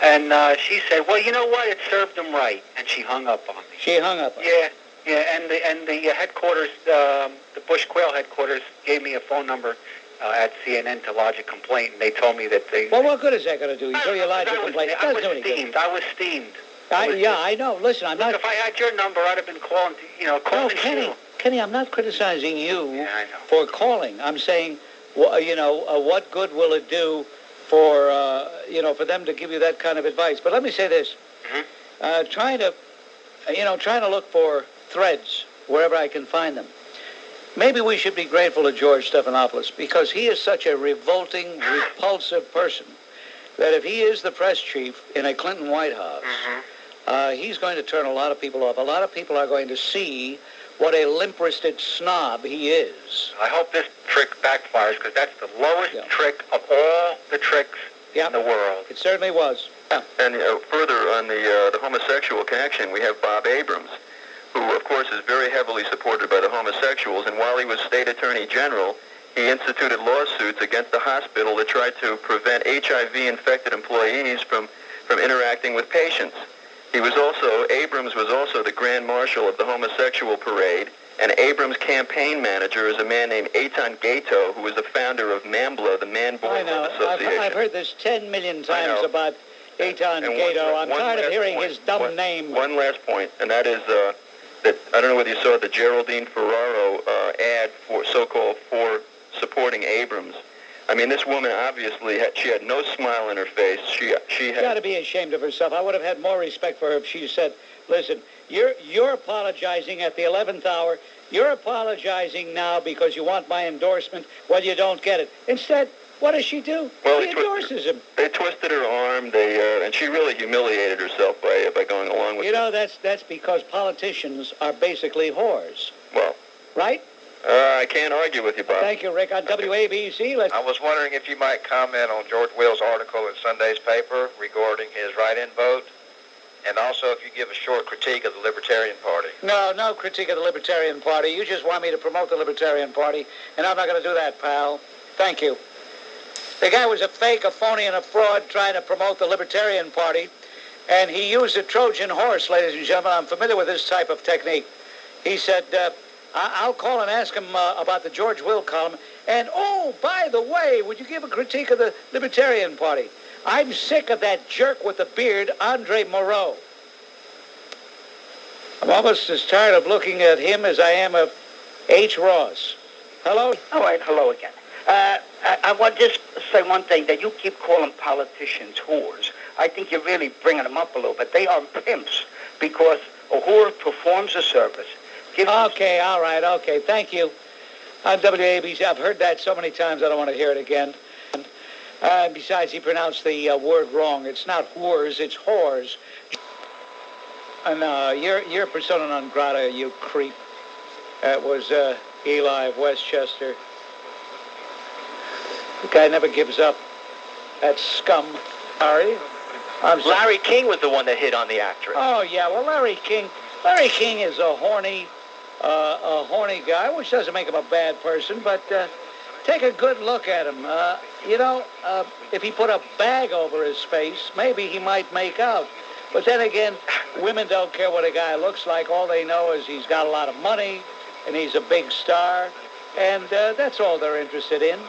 And she said, well, you know what? It served him right. And she hung up on me. She hung up on you? Yeah. And the headquarters, the Bush Quail headquarters, gave me a phone number at CNN to lodge a complaint, and they told me that they... Well, what good is that going to do? You you lodge a complaint. It doesn't do any good. I was steamed. I know. Listen, I'm not... If I had your number, I'd have been calling, calling Kenny, I'm not criticizing you for calling. I'm saying, what good will it do for, for them to give you that kind of advice? But let me say this. Trying to look for threads wherever I can find them. Maybe we should be grateful to George Stephanopoulos because he is such a revolting, repulsive person that if he is the press chief in a Clinton White House, he's going to turn a lot of people off. A lot of people are going to see what a limp-wristed snob he is. I hope this trick backfires because that's the lowest trick of all the tricks in the world. It certainly was. And further on the homosexual connection, we have Bob Abrams, who, of course, is very heavily supported by the homosexuals. And while he was state attorney general, he instituted lawsuits against the hospital that tried to prevent HIV-infected employees from interacting with patients. Abrams was also the grand marshal of the homosexual parade, and Abrams' campaign manager is a man named Eitan Gato, who was the founder of MAMBLA, the Man Boy Love Association. I've heard this 10 million times about Eitan Gato. I'm tired of hearing his dumb name. One last point, and that is that I don't know whether you saw the Geraldine Ferraro ad for so-called for supporting Abrams. I mean, this woman obviously she had no smile on her face. She had got to be ashamed of herself. I would have had more respect for her if she said, "Listen, you're apologizing at the 11th hour. You're apologizing now because you want my endorsement. Well, you don't get it." Instead, what does she do? Well, she endorses him. They twisted her arm. And she really humiliated herself by going along with it. That's because politicians are basically whores. Well, right? I can't argue with you, Bob. Thank you, Rick. On WABC, I was wondering if you might comment on George Will's article in Sunday's paper regarding his write-in vote, and also if you give a short critique of the Libertarian Party. No critique of the Libertarian Party. You just want me to promote the Libertarian Party, and I'm not going to do that, pal. Thank you. The guy was a fake, a phony, and a fraud trying to promote the Libertarian Party. And he used a Trojan horse, ladies and gentlemen. I'm familiar with this type of technique. He said, I'll call and ask him about the George Will column. And, oh, by the way, would you give a critique of the Libertarian Party? I'm sick of that jerk with the beard, Andre Moreau. I'm almost as tired of looking at him as I am of H. Ross. Hello? All right, hello again. I want to just say one thing, that you keep calling politicians whores. I think you're really bringing them up a little bit. They are pimps, because a whore performs a service. Okay, all right, okay, thank you. On WABC, I've heard that so many times I don't want to hear it again. Besides, he pronounced the word wrong. It's not whores, it's whores. And you're persona non grata, you creep. That was Eli of Westchester. The guy never gives up. That scum. Sorry. Larry King was the one that hit on the actress. Oh, yeah, well, Larry King is a horny guy, which doesn't make him a bad person, but take a good look at him. If he put a bag over his face, maybe he might make out. But then again, women don't care what a guy looks like. All they know is he's got a lot of money, and he's a big star, and that's all they're interested in.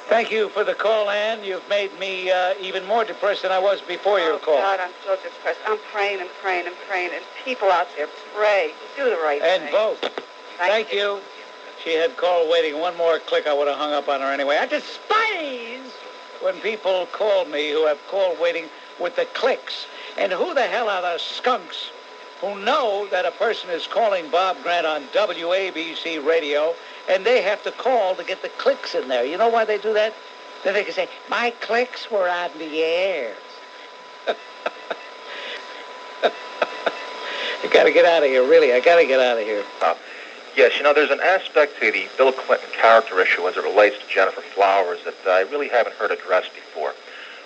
Thank you for the call, Ann. You've made me even more depressed than I was before your call. Oh, God, I'm so depressed. I'm praying and praying and praying, and people out there, pray. Do the right thing. And vote. Thank you. She had call waiting. One more click, I would have hung up on her anyway. I despise when people call me who have call waiting with the clicks. And who the hell are the skunks who know that a person is calling Bob Grant on WABC radio, and they have to call to get the clicks in there? You know why they do that? Then they can say, my clicks were on the air. I got to get out of here, really. I got to get out of here. Yes, there's an aspect to the Bill Clinton character issue as it relates to Gennifer Flowers that I really haven't heard addressed before.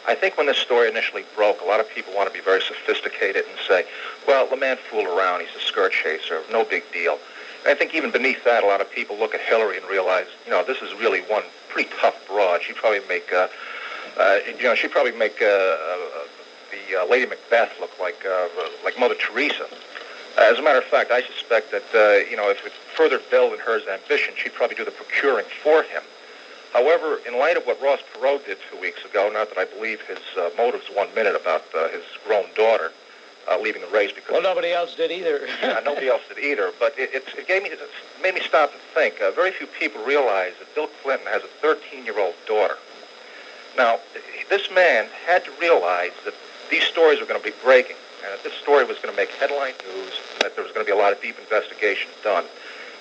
I think when this story initially broke, a lot of people want to be very sophisticated and say, well, the man fooled around. He's a skirt chaser. No big deal. And I think even beneath that, a lot of people look at Hillary and realize, this is really one pretty tough broad. She'd probably make, the Lady Macbeth look like Mother Teresa. As a matter of fact, I suspect that, if it further built in her ambition, she'd probably do the procuring for him. However, in light of what Ross Perot did 2 weeks ago, not that I believe his motives 1 minute about his grown daughter leaving the race because... Well, nobody else did either. Yeah, nobody else did either, but it made me stop and think. Very few people realize that Bill Clinton has a 13-year-old daughter. Now, this man had to realize that these stories were going to be breaking, and that this story was going to make headline news, and that there was going to be a lot of deep investigation done.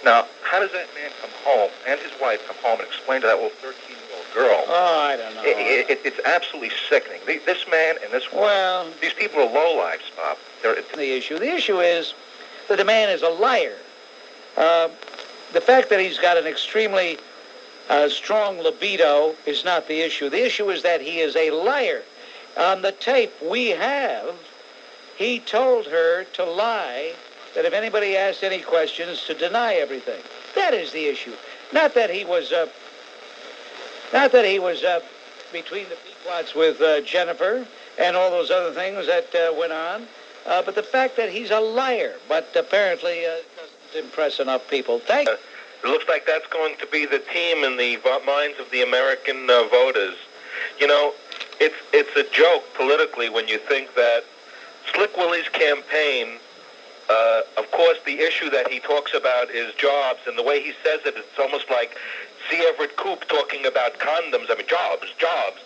Now, how does that man come home and his wife come home and explain to that little 13-year-old girl? Oh, I don't know. It's absolutely sickening. This man and this woman, these people are lowlifes, Bob. The issue is that the man is a liar. The fact that he's got an extremely strong libido is not the issue. The issue is that he is a liar. On the tape we have, he told her to lie, that if anybody asked any questions, to deny everything. That is the issue. Not that he was between the pequots with Gennifer and all those other things that went on, but the fact that he's a liar. But apparently doesn't impress enough people. Thank you. It looks like that's going to be the team in the minds of the American voters. It's a joke politically when you think that Slick Willie's campaign, of course, the issue that he talks about is jobs, and the way he says it, it's almost like C. Everett Koop talking about condoms. I mean, jobs,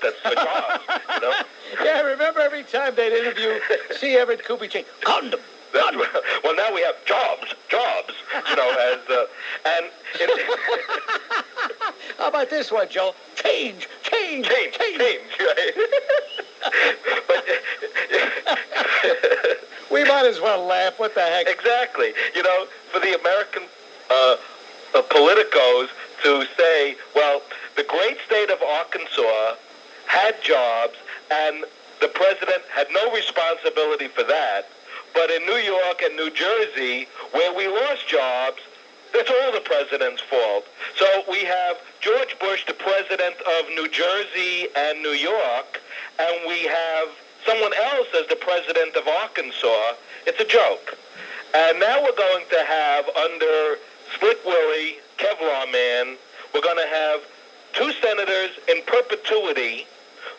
that's for jobs, Yeah, remember every time they'd interview C. Everett Koop, he'd say, condom. Well, now we have jobs, and... How about this one, Joe? Change. Right? We might as well laugh. What the heck? Exactly. For the American politicos to say, well, the great state of Arkansas had jobs, and the president had no responsibility for that. But in New York and New Jersey, where we lost jobs, that's all the president's fault. So we have George Bush, the president, president of New Jersey and New York, and we have someone else as the president of Arkansas, it's a joke. And now we're going to have, under Slick Willie, Kevlar Man, we're going to have two senators in perpetuity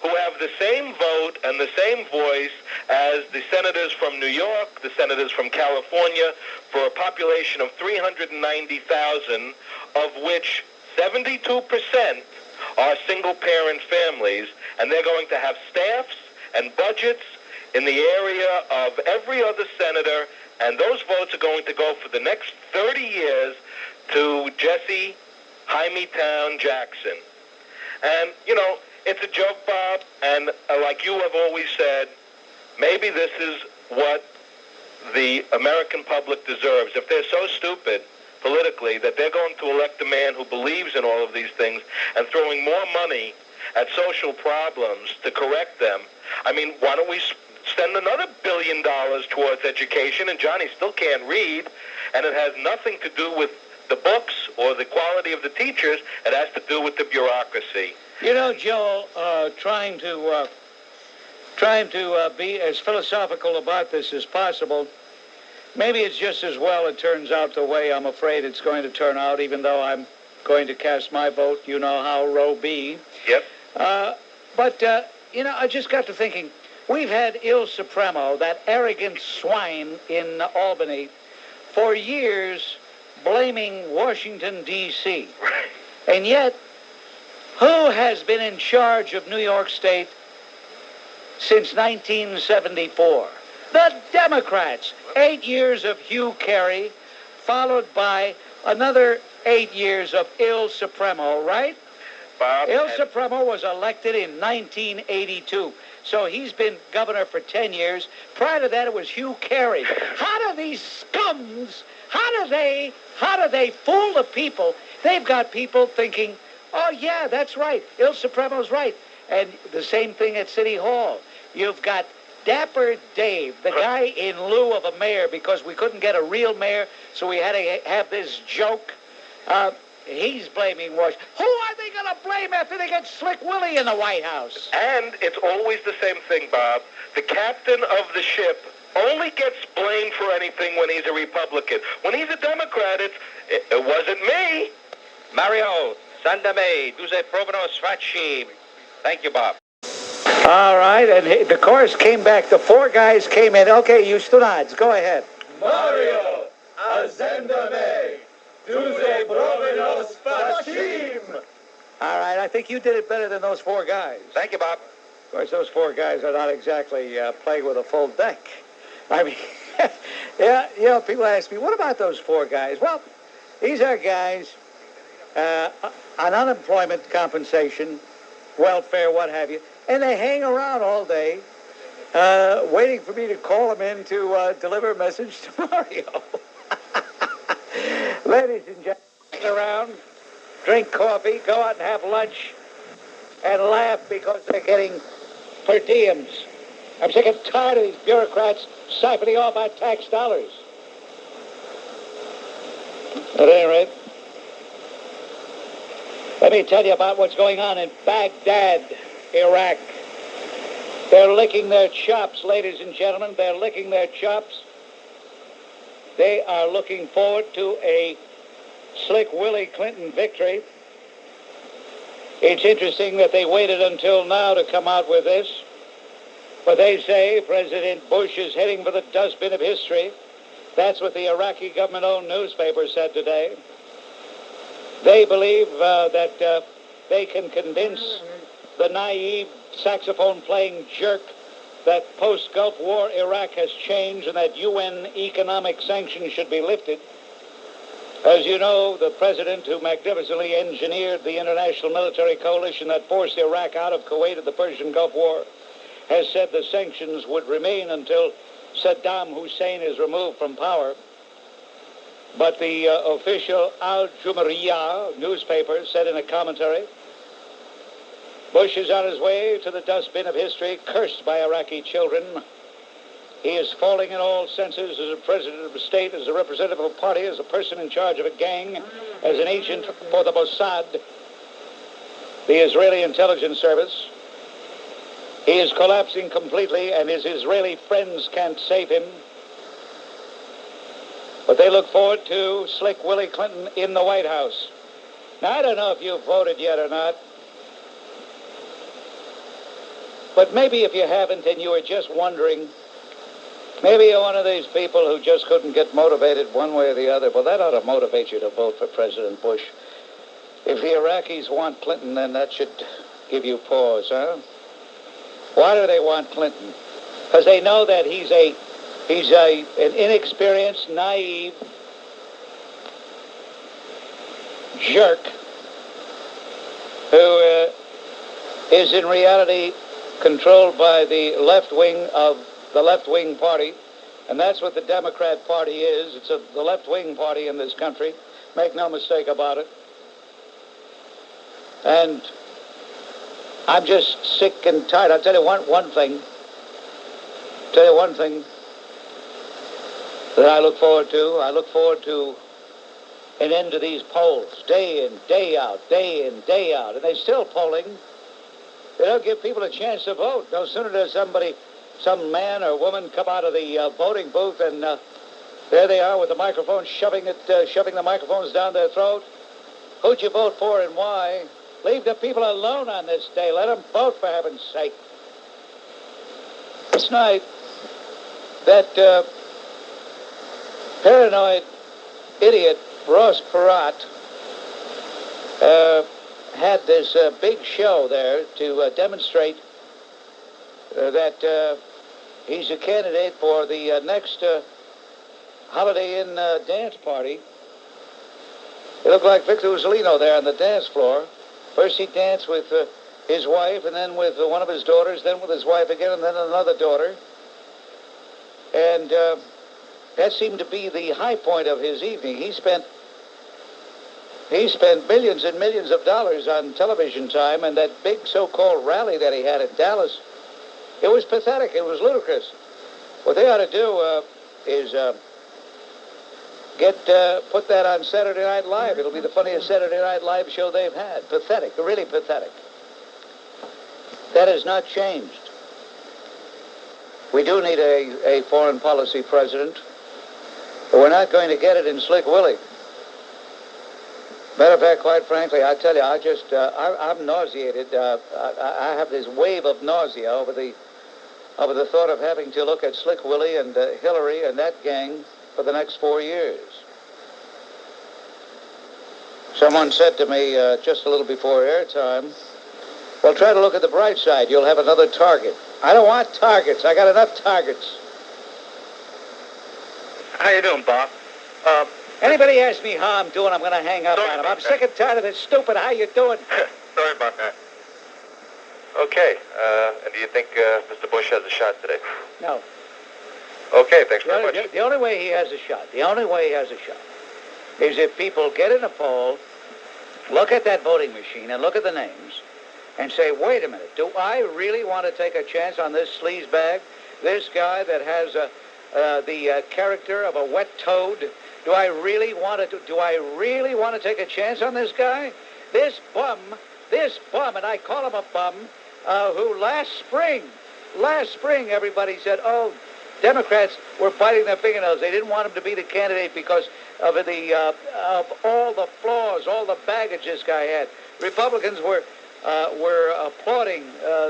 who have the same vote and the same voice as the senators from New York, the senators from California, for a population of 390,000, of which 72% are single-parent families, and they're going to have staffs and budgets in the area of every other senator, and those votes are going to go for the next 30 years to Jesse Hymietown Jackson. And, you know, it's a joke, Bob, and like you have always said, maybe this is what the American public deserves. If they're so stupid politically that they're going to elect a man who believes in all of these things and throwing more money at social problems to correct them, I mean, why don't we spend another $1 billion towards education? And Johnny still can't read, and it has nothing to do with the books or the quality of the teachers. It has to do with the bureaucracy. You know, Joel, trying to be as philosophical about this as possible, maybe it's just as well it turns out the way I'm afraid it's going to turn out, even though I'm going to cast my vote. You know how row B. Yep. But you know, I just got to thinking, we've had Il Supremo, that arrogant swine in Albany, for years blaming Washington, D.C. And yet, who has been in charge of New York State since 1974? The Democrats. 8 years of Hugh Carey, followed by another 8 years of Il Supremo, right? Bob, Il Supremo was elected in 1982. So he's been governor for 10 years. Prior to that, it was Hugh Carey. How do these scums, how do they fool the people? They've got people thinking, oh, yeah, that's right. Il Supremo's right. And the same thing at City Hall. You've got Dapper Dave, the guy in lieu of a mayor, because we couldn't get a real mayor, so we had to have this joke. He's blaming Washington. Who are they going to blame after they get Slick Willie in the White House? And it's always the same thing, Bob. The captain of the ship only gets blamed for anything when he's a Republican. When he's a Democrat, it wasn't me. Mario, Sandame, Duze Proveno Sfaccimm. Thank you, Bob. All right, and the chorus came back. The four guys came in. Okay, you Stunides, go ahead. Mario, Azendame, Duze Proveno Sfaccimm. All right, I think you did it better than those four guys. Thank you, Bob. Of course, those four guys are not exactly playing with a full deck. I mean, yeah, you know, people ask me, what about those four guys? Well, these are guys on unemployment compensation, welfare, what have you, and they hang around all day waiting for me to call them in to deliver a message to Mario. Ladies and gentlemen, hang around, drink coffee, go out and have lunch, and laugh because they're getting per diems. I'm sick and tired of these bureaucrats siphoning off our tax dollars. At any rate, let me tell you about what's going on in Baghdad, Iraq. They're licking their chops, ladies and gentlemen. They're licking their chops. They are looking forward to a Slick Willie Clinton victory. It's interesting that they waited until now to come out with this. But they say President Bush is heading for the dustbin of history. That's what the Iraqi government-owned newspaper said today. They believe that they can convince the naive saxophone-playing jerk that post-Gulf War Iraq has changed and that UN economic sanctions should be lifted. As you know, the president who magnificently engineered the international military coalition that forced Iraq out of Kuwait in the Persian Gulf War has said the sanctions would remain until Saddam Hussein is removed from power. But the official Al Jumhuriyah newspaper said in a commentary, Bush is on his way to the dustbin of history, cursed by Iraqi children. He is falling in all senses as a president of a state, as a representative of a party, as a person in charge of a gang, as an agent for the Mossad. the Israeli intelligence service. He is collapsing completely, and his Israeli friends can't save him. But they look forward to Slick Willie Clinton in the White House. Now, I don't know if you've voted yet or not, but maybe if you haven't and you were just wondering, maybe you're one of these people who just couldn't get motivated one way or the other. Well, that ought to motivate you to vote for President Bush. If the Iraqis want Clinton, then that should give you pause, huh? Why do they want Clinton? Because they know that he's an inexperienced, naive jerk who is in reality controlled by the left wing of the left-wing party, and that's what the Democrat Party is. It's the left-wing party in this country. Make no mistake about it. And I'm just sick and tired. I'll tell you one thing. That I look forward to. I look forward to an end to these polls, day in, day out, day in, day out. And they're still polling. They don't give people a chance to vote. No sooner does some man or woman come out of the voting booth, and there they are with the microphone, shoving the microphones down their throat. Who'd you vote for and why? Leave the people alone on this day. Let them vote, for heaven's sake. Last night, that paranoid idiot, Ross Perot, had this big show there to demonstrate that he's a candidate for the next Holiday Inn dance party. It looked like Victor Uzzolino there on the dance floor. First he danced with his wife, and then with one of his daughters, then with his wife again, and then another daughter. And that seemed to be the high point of his evening. He spent millions and millions of dollars on television time, and that big so-called rally that he had in Dallas, it was pathetic. It was ludicrous. What they ought to do is put that on Saturday Night Live. It'll be the funniest Saturday Night Live show they've had. Pathetic, really pathetic. That has not changed. We do need a foreign policy president, but we're not going to get it in Slick Willie. Matter of fact, quite frankly, I tell you, I'm nauseated. I have this wave of nausea over the thought of having to look at Slick Willie and Hillary and that gang for the next 4 years. Someone said to me just a little before airtime, well, try to look at the bright side. You'll have another target. I don't want targets. I got enough targets. How you doing, Bob? Anybody asks me how I'm doing, I'm going to hang up on them. I'm sick and tired of this stupid how you doing. Sorry about that. Okay, and do you think Mr. Bush has a shot today? No. Okay, thanks very much. The only way he has a shot, is if people get in a poll, look at that voting machine and look at the names, and say, wait a minute, do I really want to take a chance on this sleazebag? This guy that has the character of a wet toad? Do I really want to take a chance on this guy? This bum, and I call him a bum, who last spring everybody said, oh, Democrats were biting their fingernails. They didn't want him to be the candidate because of of all the flaws, all the baggage this guy had. Republicans were applauding.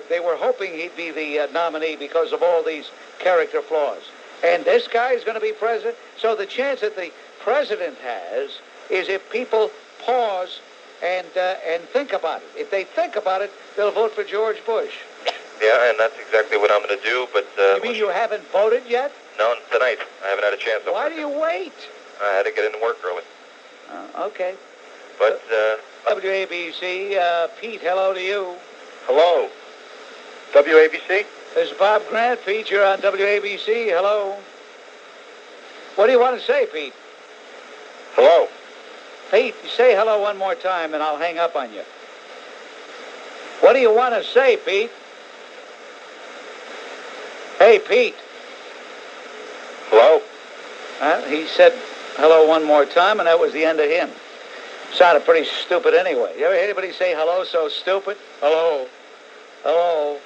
They were hoping he'd be the nominee because of all these character flaws. And this guy is going to be president. So the chance that the president has is if people pause and think about it. If they think about it, they'll vote for George Bush. Yeah, and that's exactly what I'm going to do, but... you mean you haven't voted yet? No, tonight. I haven't had a chance. Why do you wait? I had to get into work early. Okay. But, WABC, Pete, hello to you. Hello. WABC? This is Bob Grant, Pete. You're on WABC. Hello. What do you want to say, Pete? Hello. Pete, say hello one more time, and I'll hang up on you. What do you want to say, Pete? Hey, Pete. Hello. He said hello one more time, and that was the end of him. Sounded pretty stupid anyway. You ever hear anybody say hello so stupid? Hello. Hello.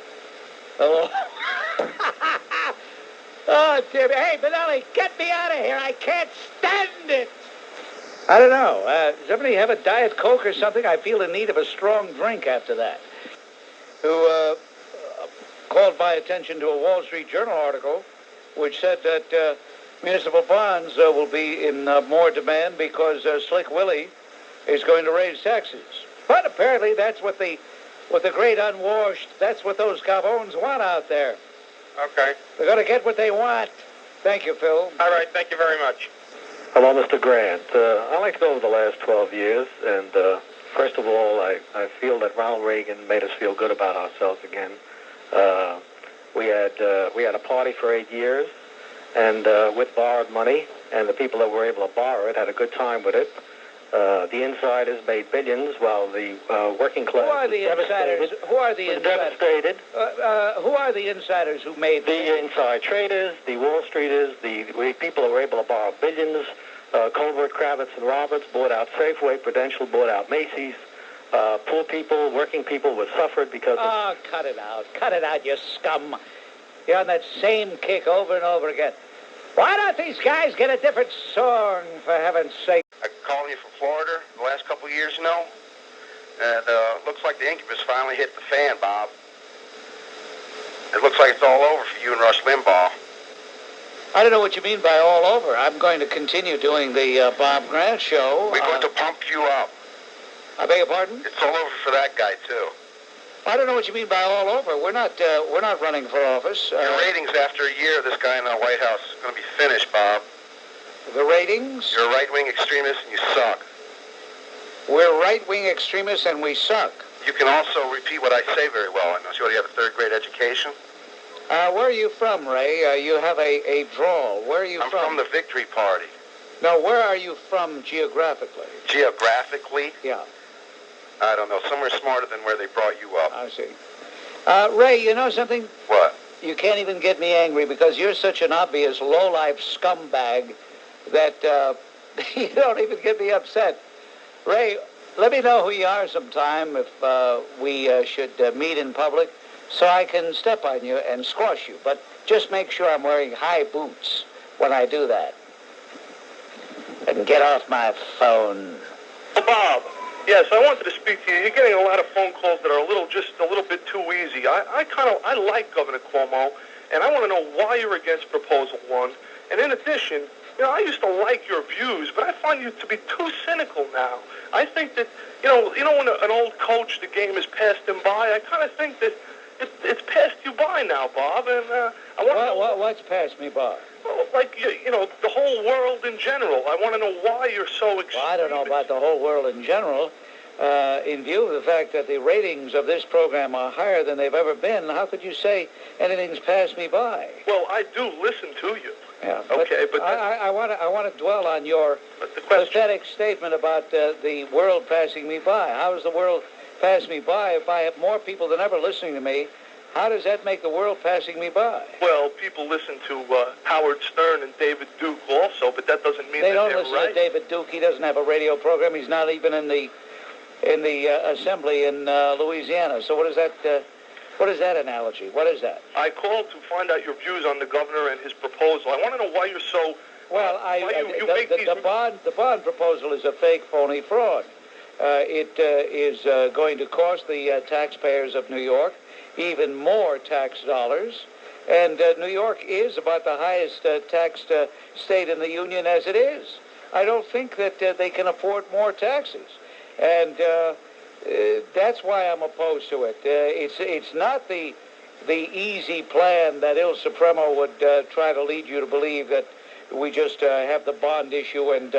Hello. Oh, dear. Hey, Benelli, get me out of here. I can't stand it. I don't know. Does somebody have a Diet Coke or something? I feel in need of a strong drink after that. Who called my attention to a Wall Street Journal article which said that municipal bonds will be in more demand because Slick Willie is going to raise taxes. But apparently that's what the great unwashed, that's what those gavons want out there. Okay. They're going to get what they want. Thank you, Phil. All right, thank you very much. Hello, Mr. Grant. I'd like to go over the last 12 years, and first of all, I feel that Ronald Reagan made us feel good about ourselves again. We had a party for 8 years, and with borrowed money, and the people that were able to borrow it had a good time with it. The insiders made billions, while the working class Who are the insiders? Who are the insiders? Devastated. Who are the insiders who made the inside traders, the Wall Streeters, the people that were able to borrow billions? Colbert, Kravitz, and Roberts bought out Safeway. Prudential bought out Macy's. Poor people, working people were suffered because of... Oh, cut it out. Cut it out, you scum. You're on that same kick over and over again. Why don't these guys get a different song, for heaven's sake? I'm calling you from Florida the last couple of years, and looks like the incubus finally hit the fan, Bob. It looks like it's all over for you and Rush Limbaugh. I don't know what you mean by all over. I'm going to continue doing the Bob Grant show. We're going to pump you up. I beg your pardon? It's all over for that guy, too. I don't know what you mean by all over. We're not running for office. Your ratings after a year of this guy in the White House is going to be finished, Bob. The ratings? You're a right-wing extremist and you suck. We're right-wing extremists and we suck. You can also repeat what I say very well. I know you have a third-grade education. Where are you from, Ray? You have a drawl. Where are you from? I'm from the Victory Party. No, where are you from geographically? Geographically? Yeah. I don't know. Somewhere smarter than where they brought you up. I see. Ray, you know something? What? You can't even get me angry because you're such an obvious low-life scumbag that you don't even get me upset. Ray, let me know who you are sometime if we should meet in public so I can step on you and squash you. But just make sure I'm wearing high boots when I do that. And get off my phone. Bob, yes, I wanted to speak to you. You're getting a lot of phone calls that are just a little bit too easy. I like Governor Cuomo, and I want to know why you're against Proposal 1. And in addition, I used to like your views, but I find you to be too cynical now. I think that, when an old coach, the game has passed him by, I kind of think that it's passed you by now, Bob, and I want to know... What's passed me by? Well, like, the whole world in general. I want to know why you're so extreme. Well, I don't know about the whole world in general. In view of the fact that the ratings of this program are higher than they've ever been, how could you say anything's passed me by? Well, I do listen to you. Yeah. Okay, but I want to dwell on your pathetic statement about the world passing me by. How does the world pass me by if I have more people than ever listening to me? How does that make the world passing me by? Well, people listen to Howard Stern and David Duke also, but that doesn't mean they that don't they're listen right. to David Duke. He doesn't have a radio program. He's not even in the assembly in Louisiana. So what is that analogy? What is that? I called to find out your views on the governor and his proposal. I want to know why you're so... Well, the bond proposal is a fake, phony fraud. It is going to cost the taxpayers of New York even more tax dollars. And New York is about the highest taxed state in the union as it is. I don't think that they can afford more taxes. And that's why I'm opposed to it. It's not the easy plan that Il Supremo would try to lead you to believe that we just have the bond issue and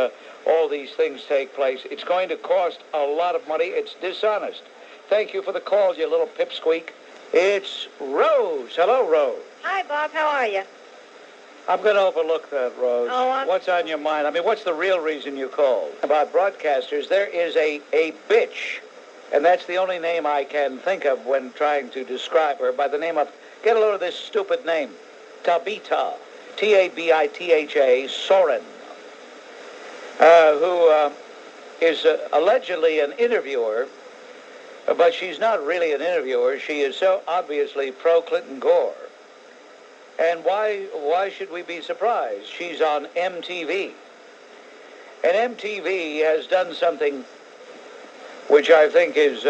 all these things take place. It's going to cost a lot of money. It's dishonest. Thank you for the call, you little pipsqueak. It's Rose. Hello, Rose. Hi, Bob. How are you? I'm going to overlook that, Rose. Oh, what's on your mind? I mean, what's the real reason you called? About broadcasters, there is a bitch, and that's the only name I can think of when trying to describe her, by the name of, get a load of this stupid name, Tabitha, Tabitha Soren, who is allegedly an interviewer, but she's not really an interviewer. She is so obviously pro-Clinton Gore. And why should we be surprised? She's on MTV. And MTV has done something which I think is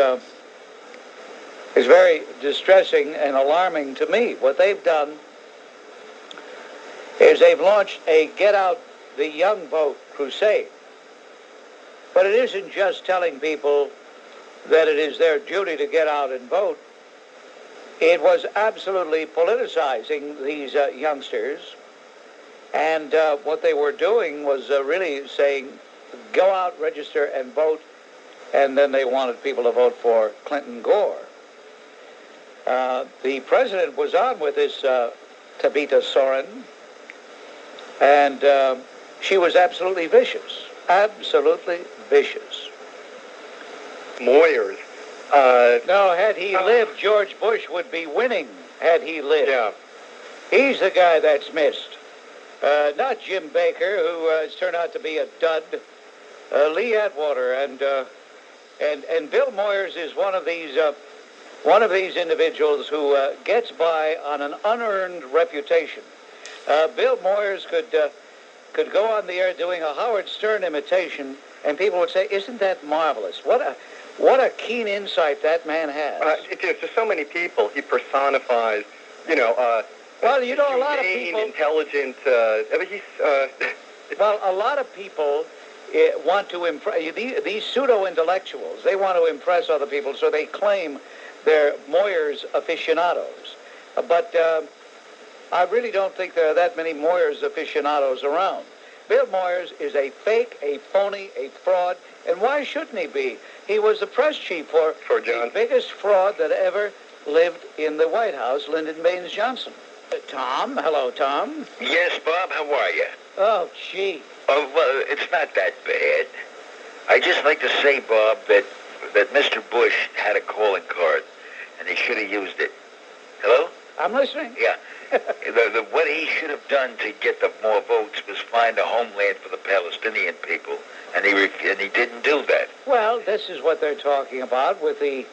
very distressing and alarming to me. What they've done is they've launched a Get Out the Young Vote crusade. But it isn't just telling people that it is their duty to get out and vote. It was absolutely politicizing these youngsters. And what they were doing was really saying, go out, register, and vote. And then they wanted people to vote for Clinton Gore. The president was on with this Tabitha Soren, and she was absolutely vicious. Absolutely vicious. Moyers. No, had he lived, George Bush would be winning, had he lived. Yeah. He's the guy that's missed. Not Jim Baker, who has turned out to be a dud. Lee Atwater and Bill Moyers is one of these individuals who gets by on an unearned reputation. Bill Moyers could go on the air doing a Howard Stern imitation, and people would say, "Isn't that marvelous? What a keen insight that man has." To so many people, he personifies, well, a lot of people, intelligent. Well, a lot of people want to impress these pseudo-intellectuals. They want to impress other people, so they claim they're Moyers aficionados. But I really don't think there are that many Moyers aficionados around. Bill Moyers is a fake, a phony, a fraud, and why shouldn't he be? He was the press chief for the biggest fraud that ever lived in the White House, Lyndon Baines Johnson. Tom, hello, Tom. Yes, Bob, how are you? Oh, gee. Oh, well, it's not that bad. I just like to say, Bob, that Mr. Bush had a calling card, and he should have used it. Hello? I'm listening. Yeah. What he should have done to get the more votes was find a homeland for the Palestinian people, and he didn't do that. Well, this is what they're talking about with the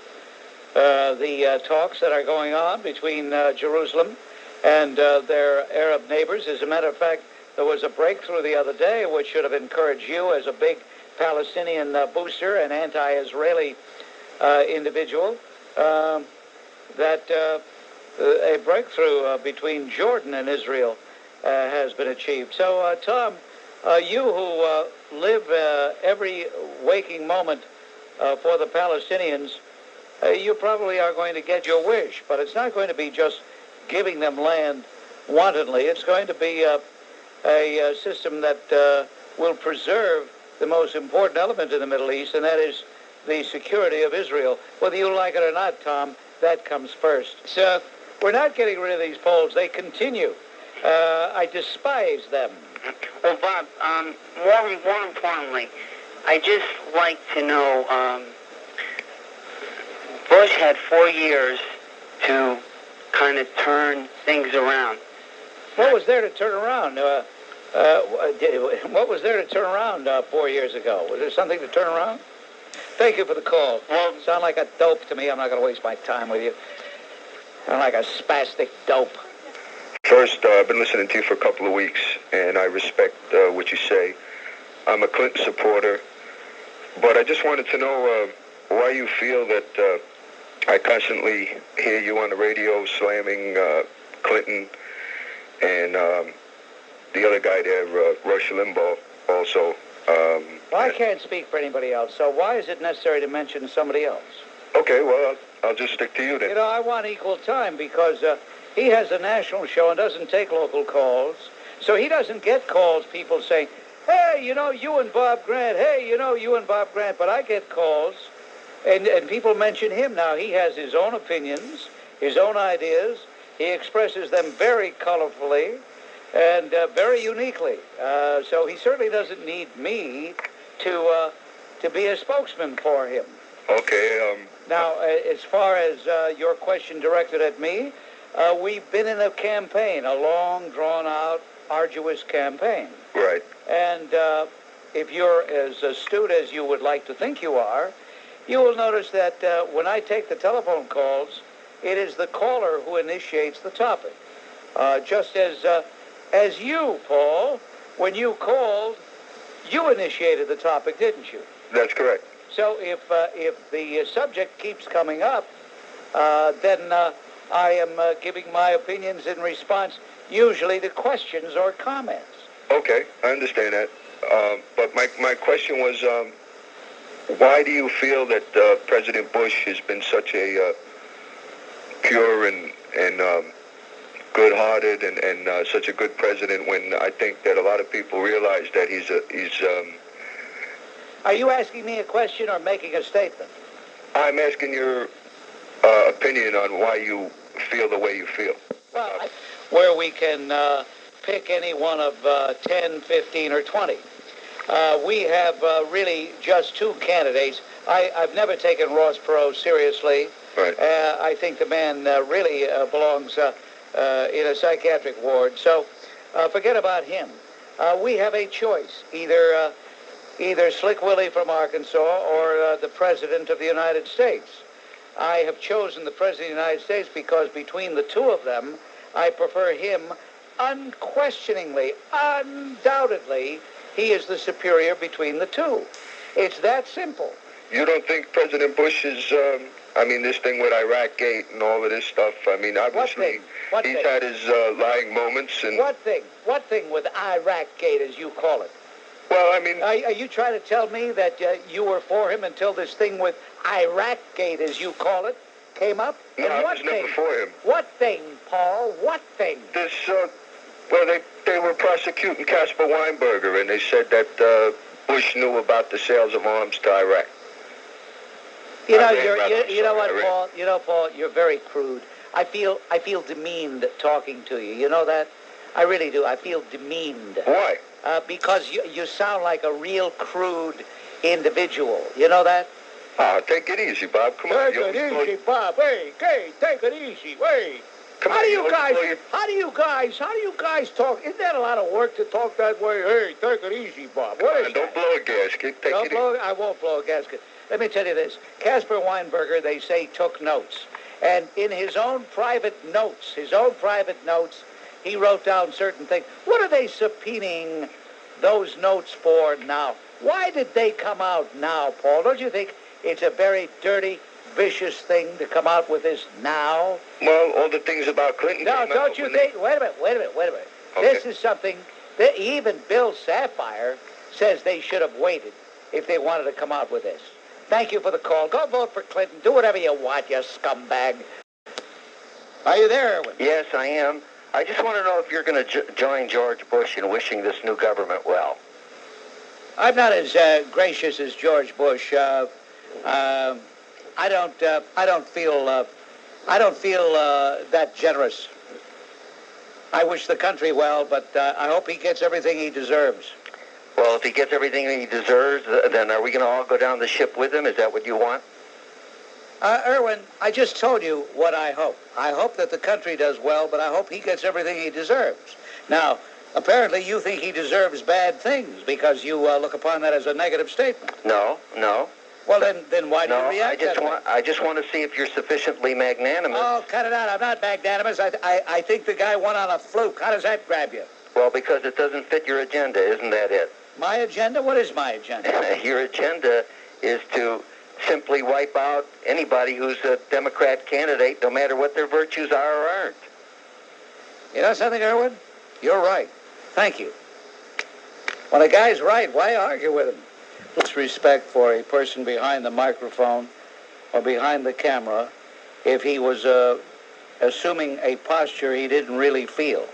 talks that are going on between Jerusalem and their Arab neighbors. As a matter of fact, there was a breakthrough the other day which should have encouraged you as a big Palestinian booster and anti-Israeli individual that a breakthrough between Jordan and Israel has been achieved. So, Tom, you who live every waking moment for the Palestinians, you probably are going to get your wish, but it's not going to be just giving them land wantonly. It's going to be a system that will preserve the most important element in the Middle East, and that is the security of Israel. Whether you like it or not, Tom, that comes first. So we're not getting rid of these polls. They continue. I despise them. Well, Bob, more importantly, I just like to know, Bush had 4 years to kind of turn things around. What was there to turn around? What was there to turn around 4 years ago? Was there something to turn around? Thank you for the call. Well, sound like a dope to me. I'm not going to waste my time with you. Sound like a spastic dope. First, I've been listening to you for a couple of weeks, and I respect what you say. I'm a Clinton supporter, but I just wanted to know why you feel that I constantly hear you on the radio slamming Clinton and the other guy there, Rush Limbaugh, also. Well, I can't speak for anybody else, so why is it necessary to mention somebody else? Okay, well, I'll just stick to you then. I want equal time because he has a national show and doesn't take local calls. So he doesn't get calls, people saying, hey, you and Bob Grant, hey, you and Bob Grant. But I get calls, and people mention him. Now, he has his own opinions, his own ideas. He expresses them very colorfully and very uniquely. So he certainly doesn't need me to be a spokesman for him. Okay. Now, as far as your question directed at me, we've been in a campaign, a long, drawn-out, arduous campaign. Right. And if you're as astute as you would like to think you are, you will notice that when I take the telephone calls, it is the caller who initiates the topic. Just as you, Paul, when you called, you initiated the topic, didn't you? That's correct. So if the subject keeps coming up, then I am giving my opinions in response, usually to questions or comments. Okay, I understand that. But my question was, why do you feel that President Bush has been such a pure and good-hearted and such a good president when I think that a lot of people realize that he's Are you asking me a question or making a statement? I'm asking your opinion on why you feel the way you feel. Well, where we can pick any one of 10, 15, or 20. We have really just two candidates. I've never taken Ross Perot seriously. Right. I think the man really belongs in a psychiatric ward. So forget about him. We have a choice, either Slick Willie from Arkansas or the President of the United States. I have chosen the President of the United States because between the two of them, I prefer him unquestioningly, undoubtedly. He is the superior between the two. It's that simple. You don't think President Bush is, this thing with Iraq-gate and all of this stuff, obviously he's had his lying moments. And What thing? What thing with Iraq-gate, as you call it? Well, Are you trying to tell me that you were for him until this thing with Iraq-gate, as you call it, came up? No, and I what was never for him. What thing, Paul? What thing? This, they were prosecuting Caspar Weinberger, and they said that Bush knew about the sales of arms to Iraq. You know what, Paul? You know, Paul, you're very crude. I feel demeaned talking to you. You know that? I really do. I feel demeaned. Why? Because you sound like a real crude individual. You know that? Take it easy, Bob. Come on. Take it easy, Bob. Hey, take it easy. Hey. Come how on, do you guys talk? Isn't that a lot of work to talk that way? Hey, take it easy, Bob. Don't blow a gasket. Take it easy. I won't blow a gasket. Let me tell you this. Caspar Weinberger, they say, took notes. And in his own private notes, he wrote down certain things. What are they subpoenaing those notes for now? Why did they come out now, Paul? Don't you think it's a very dirty, vicious thing to come out with this now? Well, all the things about Clinton. No, don't you think? Wait a minute. Okay. This is something that even Bill Sapphire says they should have waited if they wanted to come out with this. Thank you for the call. Go vote for Clinton. Do whatever you want, you scumbag. Are you there, Erwin? Yes, I am. I just want to know if you're going to join George Bush in wishing this new government well. I'm not as gracious as George Bush. I don't feel that generous. I wish the country well, but I hope he gets everything he deserves. Well, if he gets everything he deserves, then are we going to all go down the ship with him? Is that what you want? Erwin, I just told you what I hope. I hope that the country does well, but I hope he gets everything he deserves. Now, apparently you think he deserves bad things because you look upon that as a negative statement. No. Well, then why do you react that way? I just want to see if you're sufficiently magnanimous. Oh, cut it out. I'm not magnanimous. I think the guy won on a fluke. How does that grab you? Well, because it doesn't fit your agenda. Isn't that it? My agenda? What is my agenda? Your agenda is to simply wipe out anybody who's a Democrat candidate, no matter what their virtues are or aren't. You know something, Erwin? You're right. Thank you. When a guy's right, why argue with him? Less respect for a person behind the microphone or behind the camera if he was assuming a posture he didn't really feel.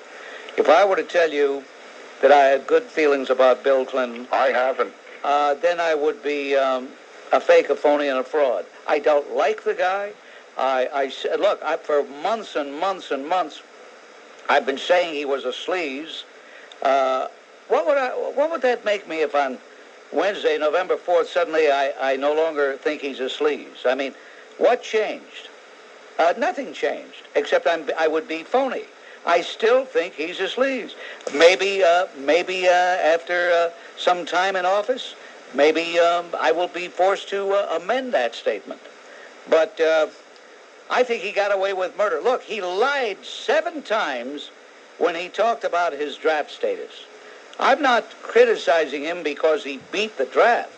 If I were to tell you that I had good feelings about Bill Clinton, I haven't. Then I would be a fake, a phony, and a fraud. I don't like the guy. Look, for months and months and months, I've been saying he was a sleaze. What would that make me if on Wednesday, November 4th, suddenly I no longer think he's a sleaze? I mean, what changed? Nothing changed, except I would be phony. I still think he's a sleaze. Maybe after some time in office, maybe I will be forced to amend that statement. But I think he got away with murder. Look, he lied 7 times when he talked about his draft status. I'm not criticizing him because he beat the draft.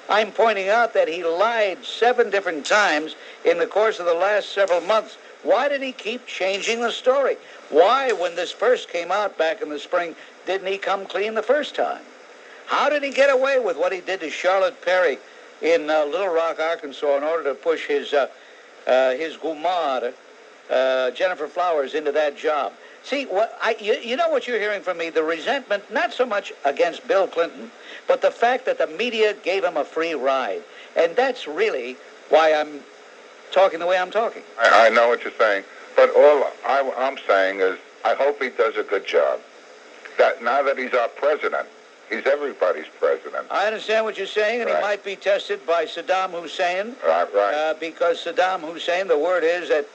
I'm pointing out that he lied 7 different times in the course of the last several months. Why did he keep changing the story? Why, when this first came out back in the spring, didn't he come clean the first time? How did he get away with what he did to Charlotte Perry in Little Rock, Arkansas, in order to push his gumar, Gennifer Flowers, into that job? See, you know what you're hearing from me? The resentment, not so much against Bill Clinton, but the fact that the media gave him a free ride. And that's really why I'm talking the way I'm talking. I know what you're saying, but all I'm saying is I hope he does a good job. That now that he's our president, he's everybody's president. I understand what you're saying, and right. He might be tested by Saddam Hussein. Right. Because Saddam Hussein, the word is that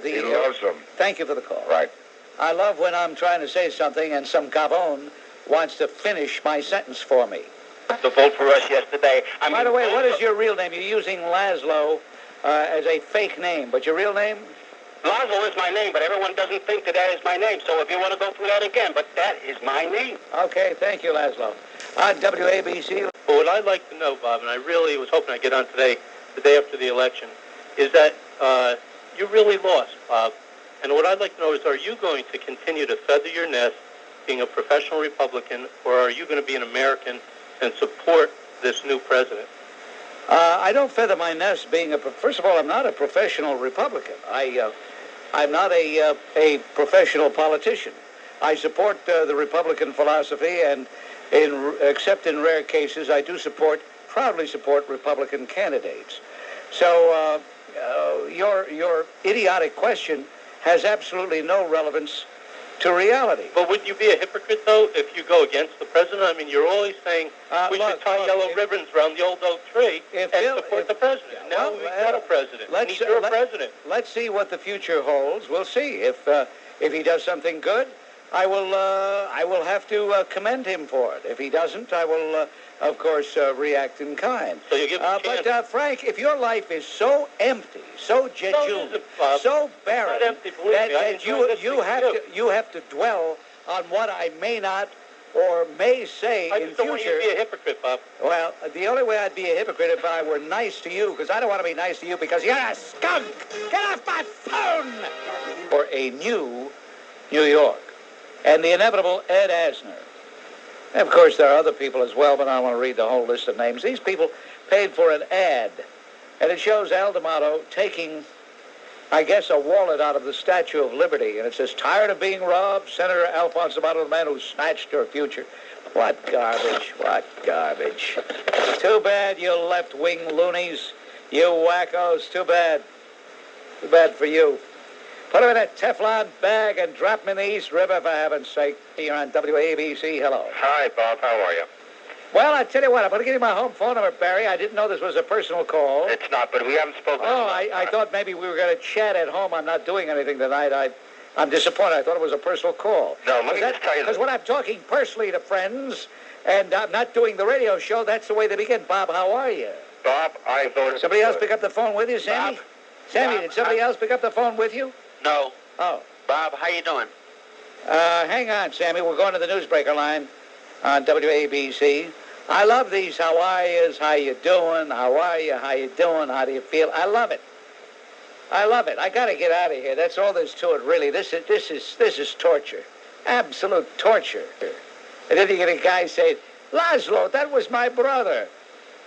he loves him. Thank you for the call. Right. I love when I'm trying to say something and some gavon wants to finish my sentence for me. To vote for us yesterday. By the way, what is your real name? You're using Laszlo as a fake name, but your real name? Laszlo is my name, but everyone doesn't think that is my name. So if you want to go through that again, but that is my name. Okay, thank you, Laszlo. On WABC. Well, what I'd like to know, Bob, and I really was hoping I'd get on today, the day after the election, is that you really lost, Bob. And what I'd like to know is, are you going to continue to feather your nest being a professional Republican, or are you going to be an American and support this new president? I don't feather my nest being first of all, I'm not a professional Republican. I'm not a professional politician. I support the Republican philosophy, and except in rare cases, I do proudly support Republican candidates. So your idiotic question has absolutely no relevance to reality. But would you be a hypocrite, though, if you go against the president? I mean, you're always saying we should tie yellow ribbons around the old oak tree and support the president. Now we've got a president, and he's your president. Let's see what the future holds. We'll see. If he does something good, I will have to commend him for it. If he doesn't, I will, of course, react in kind. So you give him a chance. But, Frank, if your life is so empty, so jejune, so barren, that you have to dwell on what I may not or may say in future. I just don't want you to be a hypocrite, Bob. Well, the only way I'd be a hypocrite if I were nice to you, because I don't want to be nice to you because you're a skunk. Get off my phone! For a new New York. And the inevitable Ed Asner. And of course, there are other people as well, but I don't want to read the whole list of names. These people paid for an ad, and it shows Al D'Amato taking, I guess, a wallet out of the Statue of Liberty, and it says, "Tired of being robbed? Senator Alphonse D'Amato, the man who snatched your future." What garbage, what garbage. Too bad, you left-wing loonies, you wackos, too bad. Too bad for you. Put him in a Teflon bag and drop him in the East River, for heaven's sake. You're on WABC. Hello. Hi, Bob. How are you? Well, I tell you what, I'm going to give you my home phone number, Barry. I didn't know this was a personal call. It's not, but we haven't spoken. Oh, I thought maybe we were going to chat at home. I'm not doing anything tonight. I'm disappointed. I thought it was a personal call. No, let me just tell you. Because when I'm talking personally to friends and I'm not doing the radio show, that's the way they begin. Bob, how are you? Bob, I voted. Somebody else pick up the phone with you, Sammy? Bob? Sammy, Bob, did somebody else pick up the phone with you? No. Oh. Bob, how you doing? Hang on, Sammy. We're going to the newsbreaker line on WABC. I love these how are yous, how you doing, how are you, how you doing, how do you feel. I love it. I love it. I got to get out of here. That's all there's to it, really. This is torture. Absolute torture. And then you get a guy saying, "Laszlo, that was my brother,"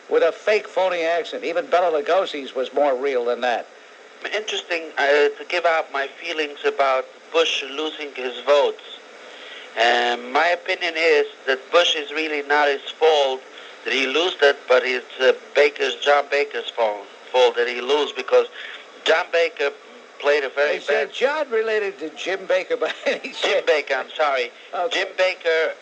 with a fake, phony accent. Even Bela Lugosi's was more real than that. Interesting to give out my feelings about Bush losing his votes. My opinion is that Bush is really not his fault that he lost it, but it's John Baker's fault that he lose, because John Baker played a very bad... They said John related to Jim Baker by any chance. Jim Baker, I'm sorry. Okay. Jim Baker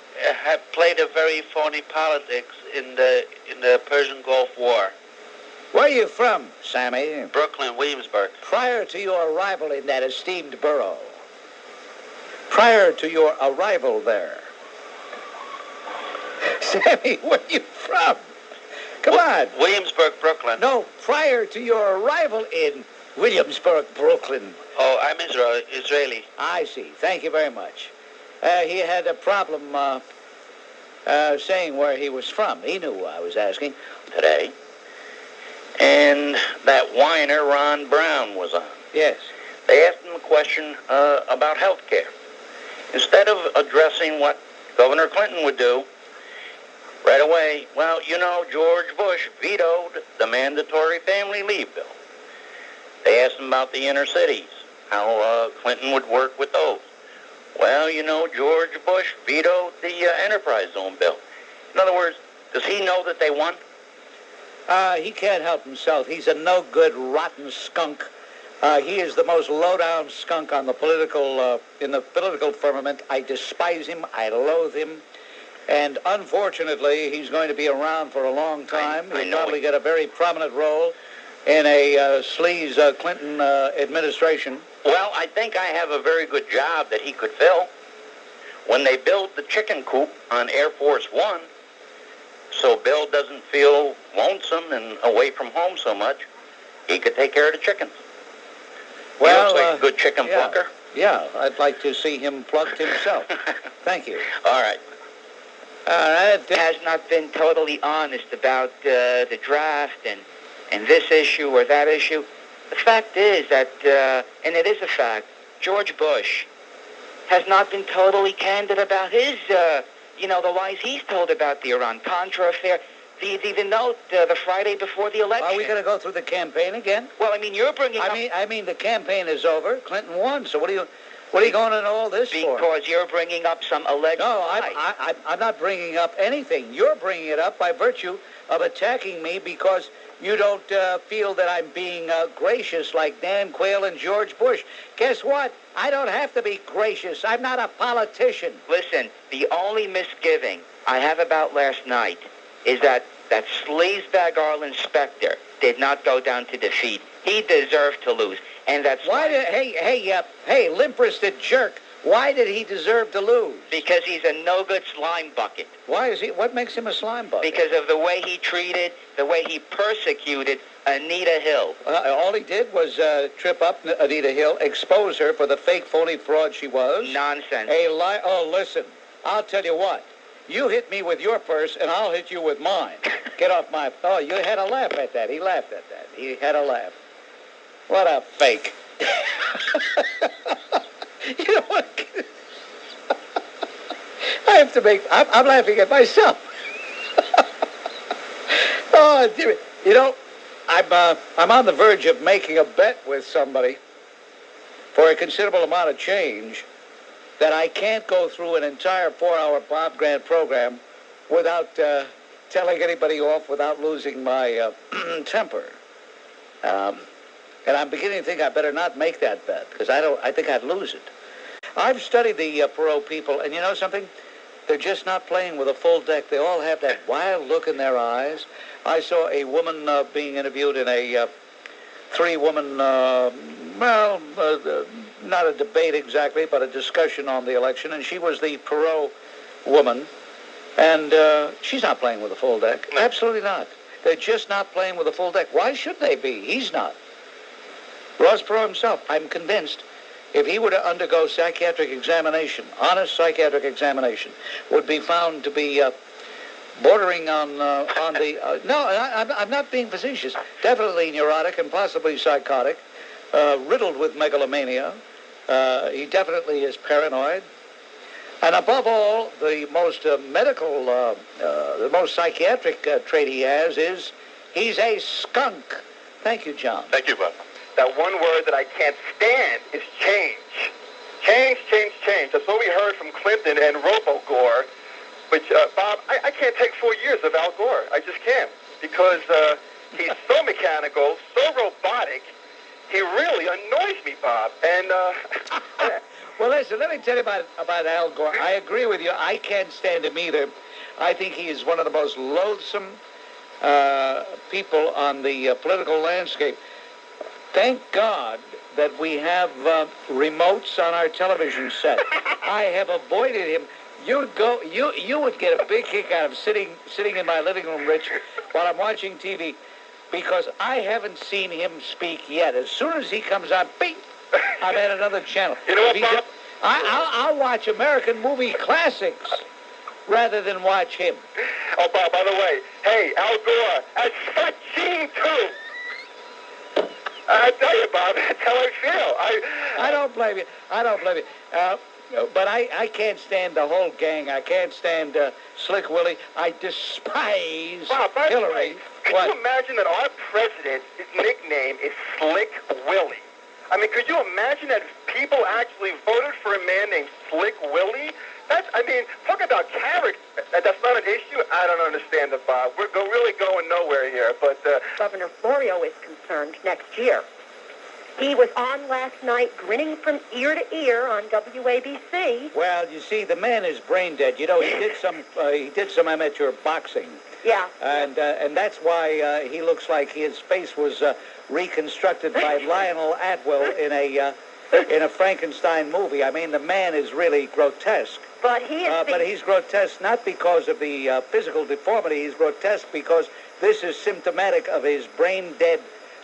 had played a very phony politics in the Persian Gulf War. Where are you from, Sammy? Brooklyn, Williamsburg. Prior to your arrival in that esteemed borough. prior to your arrival there. Sammy, where are you from? Come on. Williamsburg, Brooklyn. No, prior to your arrival in Williamsburg, Brooklyn. Oh, I'm Israeli. I see. Thank you very much. He had a problem saying where he was from. He knew I was asking Today. And that whiner, Ron Brown, was on. Yes. They asked him a question about health care. Instead of addressing what Governor Clinton would do, right away, well, you know, George Bush vetoed the mandatory family leave bill. They asked him about the inner cities, how Clinton would work with those. Well, you know, George Bush vetoed the enterprise zone bill. In other words, does he know that they won? He can't help himself. He's a no-good, rotten skunk. He is the most low-down skunk on the political, in the political firmament. I despise him. I loathe him. And unfortunately, he's going to be around for a long time. He'll probably get a very prominent role in a sleaze Clinton administration. Well, I think I have a very good job that he could fill. When they build the chicken coop on Air Force One, so Bill doesn't feel lonesome and away from home so much, he could take care of the chickens. Well, he looks like a good chicken plucker. Yeah, I'd like to see him plucked himself. Thank you. All right. Has not been totally honest about the draft and this issue or that issue. The fact is that, and it is a fact, George Bush has not been totally candid about his, the lies he's told about the Iran-Contra affair. Do you even know the Friday before the election? Are we going to go through the campaign again? Well, I mean, you're bringing up... I mean, the campaign is over. Clinton won. So what are you going into all this for? Because you're bringing up some alleged lies. I'm not bringing up anything. You're bringing it up by virtue of attacking me because you don't feel that I'm being gracious like Dan Quayle and George Bush. Guess what? I don't have to be gracious. I'm not a politician. Listen, the only misgiving I have about last night is that sleazebag Arl Inspector did not go down to defeat. He deserved to lose, and that's why. Hey, limp-wristed jerk! Why did he deserve to lose? Because he's a no-good slime bucket. Why is he? What makes him a slime bucket? Because of the way he treated, the way he persecuted Anita Hill. All he did was trip up Anita Hill, expose her for the fake, phony fraud she was. Nonsense. A lie. Oh, listen, I'll tell you what. You hit me with your purse, and I'll hit you with mine. Get off my... Oh, you had a laugh at that. He laughed at that. He had a laugh. What a fake. You know what? I have to make... I'm laughing at myself. Oh, you know, I'm on the verge of making a bet with somebody for a considerable amount of change that I can't go through an entire 4-hour Bob Grant program without telling anybody off, without losing my temper. And I'm beginning to think I better not make that bet because I think I'd lose it. I've studied the Perot people, and you know something? They're just not playing with a full deck. They all have that wild look in their eyes. I saw a woman being interviewed in a three-woman, not a debate exactly, but a discussion on the election, and she was the Perot woman, and she's not playing with a full deck. Absolutely not. They're just not playing with a full deck. Why should they be? He's not. Ross Perot himself, I'm convinced, if he were to undergo psychiatric examination, honest psychiatric examination, would be found to be bordering on the... no, I'm not being facetious. Definitely neurotic and possibly psychotic, riddled with megalomania. He definitely is paranoid. And above all, the most the most psychiatric trait he has is he's a skunk. Thank you, John. Thank you, Bob. That one word that I can't stand is change. Change, change, change. That's what we heard from Clinton and Robo-Gore. Which, Bob, I can't take 4 years of Al Gore. I just can't. Because he's so mechanical, so robotic. He really annoys me, Bob. And, well, listen, let me tell you about Al Gore. I agree with you. I can't stand him either. I think he is one of the most loathsome people on the political landscape. Thank God that we have remotes on our television set. I have avoided him. You would get a big kick out of sitting in my living room, Rich, while I'm watching TV, because I haven't seen him speak yet. As soon as he comes on, beep, I'm at another channel. You know what, Bob? I'll watch American movie classics rather than watch him. Oh, Bob, by the way, hey, Al Gore, that's Sfaccimm, too. I tell you, Bob, that's how I feel. I don't blame you. But I can't stand the whole gang. I can't stand Slick Willie. I despise Bob, by the Hillary. way, could you imagine that our president, his nickname is Slick Willie? I mean, could you imagine that people actually voted for a man named Slick Willie? Talk about character. That's not an issue. I don't understand it, Bob. We're really going nowhere here. But Governor Florio is concerned next year. He was on last night grinning from ear to ear on WABC. Well, you see, the man is brain dead. You know, he did some amateur boxing. Yeah. And that's why he looks like his face was reconstructed by Lionel Atwill in a Frankenstein movie. I mean, the man is really grotesque. But he's grotesque not because of the physical deformity. He's grotesque because this is symptomatic of his brain dead.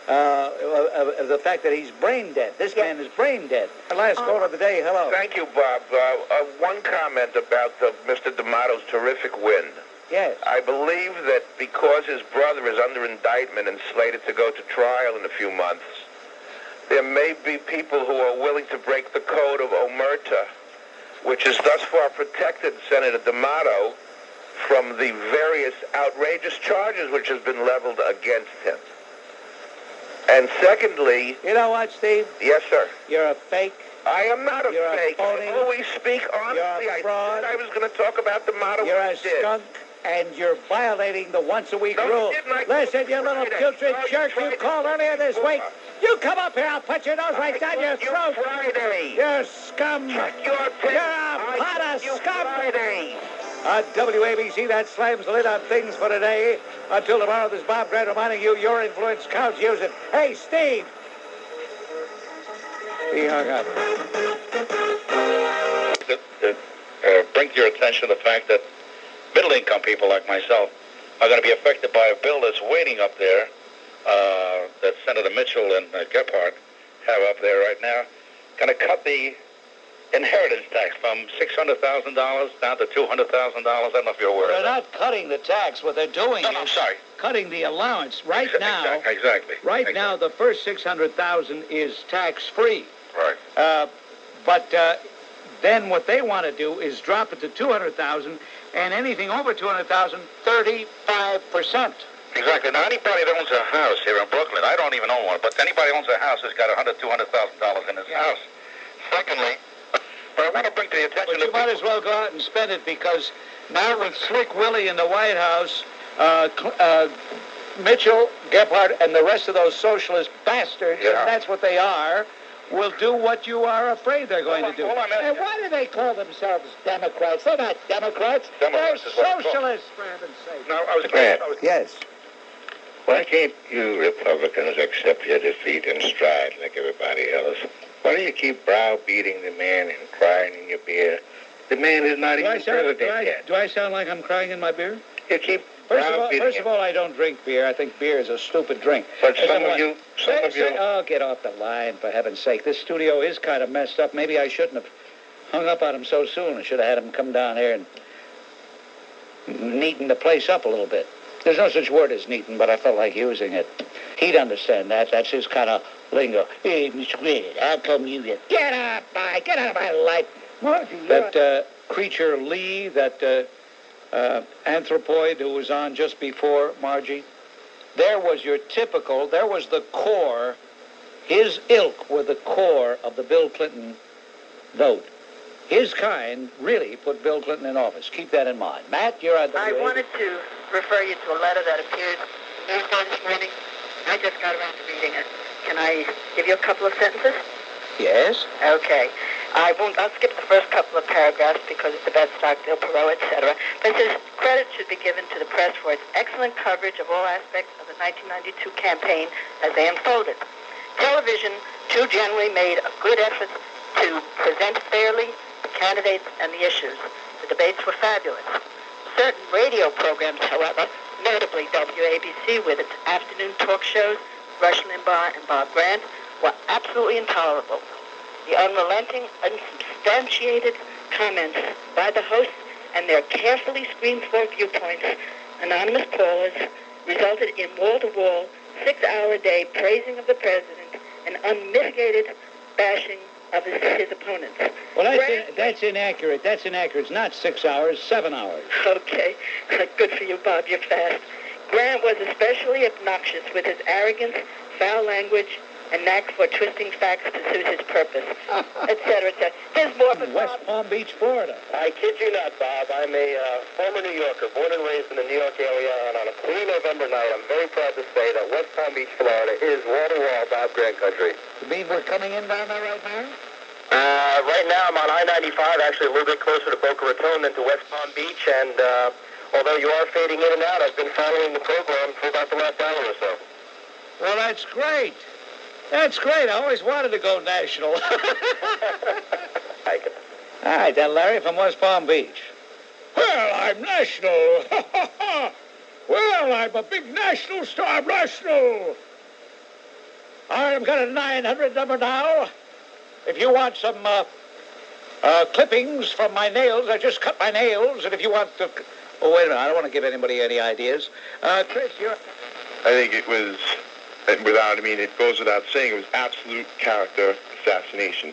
Of the fact that he's brain dead. This man is brain dead. Last call of the day. Hello. Thank you, Bob. One comment about Mr. D'Amato's terrific win. Yes. I believe that because his brother is under indictment and slated to go to trial in a few months, there may be people who are willing to break the code of omerta, which has thus far protected Senator D'Amato from the various outrageous charges which have been leveled against him. And secondly... You know what, Steve? Yes, sir. You're a fake. I am not a fake. A phony. I always speak honestly. You're a fraud. I said I was going to talk about D'Amato. You're a skunk, and you're violating the once-a-week rule. Listen, you little putrid jerk you called earlier this week. You come up here, I'll put your nose right down your throat. You're scum. You're a pot of scum. On WABC, that slams the lid on things for today. Until tomorrow, this is Bob Grant reminding you your influence counts. Use it. Hey, Steve. He hung up. Bring to your attention the fact that middle-income people like myself are going to be affected by a bill that's waiting up there that Senator Mitchell and Gephardt have up there right now. Going to cut the inheritance tax from $600,000 down to $200,000. I don't know if you're aware of They're that. not cutting the tax. What they're doing is cutting the allowance. Right now, Exactly. Now, the first $600,000 is tax-free. Right. But then what they want to do is drop it to $200,000, and anything over $200,000, 35%. Exactly. Now, anybody that owns a house here in Brooklyn, I don't even own one, but anybody who owns a house has got $200,000 in his house. Secondly, but I want to bring to the attention... But you might as well go out and spend it, because now with Slick Willie in the White House, Mitchell, Gephardt, and the rest of those socialist bastards, and that's what they are, will do what you are afraid they're going to do. And why do they call themselves Democrats? They're not Democrats. They're socialists, for heaven's sake. No, I was Grant. Yes. Why can't you Republicans accept your defeat in stride like everybody else? Why do you keep browbeating the man and crying in your beer? The man is not even president yet. Do I sound like I'm crying in my beer? You keep First of all, I don't drink beer. I think beer is a stupid drink. But some of you... Oh, get off the line, for heaven's sake. This studio is kind of messed up. Maybe I shouldn't have hung up on him so soon. I should have had him come down here and neaten the place up a little bit. There's no such word as neaten, but I felt like using it. He'd understand that. That's his kind of lingo. Hey, Mr. Grant, how come you get out of my life. Margie, that creature Lee, that anthropoid who was on just before Margie, there was the core, his ilk were the core of the Bill Clinton vote. His kind really put Bill Clinton in office. Keep that in mind. Matt, you're on the I wanted to refer you to a letter that appeared in the newspaper this morning. I just got around to reading it. Can I give you a couple of sentences? Yes. Okay. I'll skip the first couple of paragraphs because it's about Stockdale, Perot, etc. But it says, credit should be given to the press for its excellent coverage of all aspects of the 1992 campaign as they unfolded. television too generally made a good effort to present fairly the candidates and the issues. The debates were fabulous. Certain radio programs, however, notably WABC with its afternoon talk shows, Rush Limbaugh and Bob Grant, were absolutely intolerable. The unrelenting, unsubstantiated comments by the hosts and their carefully screened-for viewpoints, anonymous callers, resulted in wall-to-wall, 6-hour-a-day praising of the president and unmitigated bashing of his opponents. Well, that's inaccurate. That's inaccurate. It's not 6 hours, 7 hours. Okay. Good for you, Bob. You're fast. Grant was especially obnoxious with his arrogance, foul language, and knack for twisting facts to suit his purpose, etc., etc. There's more for West Palm Beach, Florida. I kid you not, Bob. I'm a former New Yorker, born and raised in the New York area, and on a clear November night, I'm very proud to say that West Palm Beach, Florida is wall-to-wall Bob Grant country. You mean we're coming in down there right now? Right now, I'm on I-95, actually a little bit closer to Boca Raton than to West Palm Beach, and although you are fading in and out, I've been following the program for about the last hour or so. Well, that's great. That's great. I always wanted to go national. All right, then, Larry, from West Palm Beach. Well, I'm national. Well, I'm a big national star. I'm national. I've got a 900 number now. If you want some clippings from my nails, I just cut my nails. And if you want to... Oh, wait a minute. I don't want to give anybody any ideas. Chris, you're... I think it was... it goes without saying, it was absolute character assassination.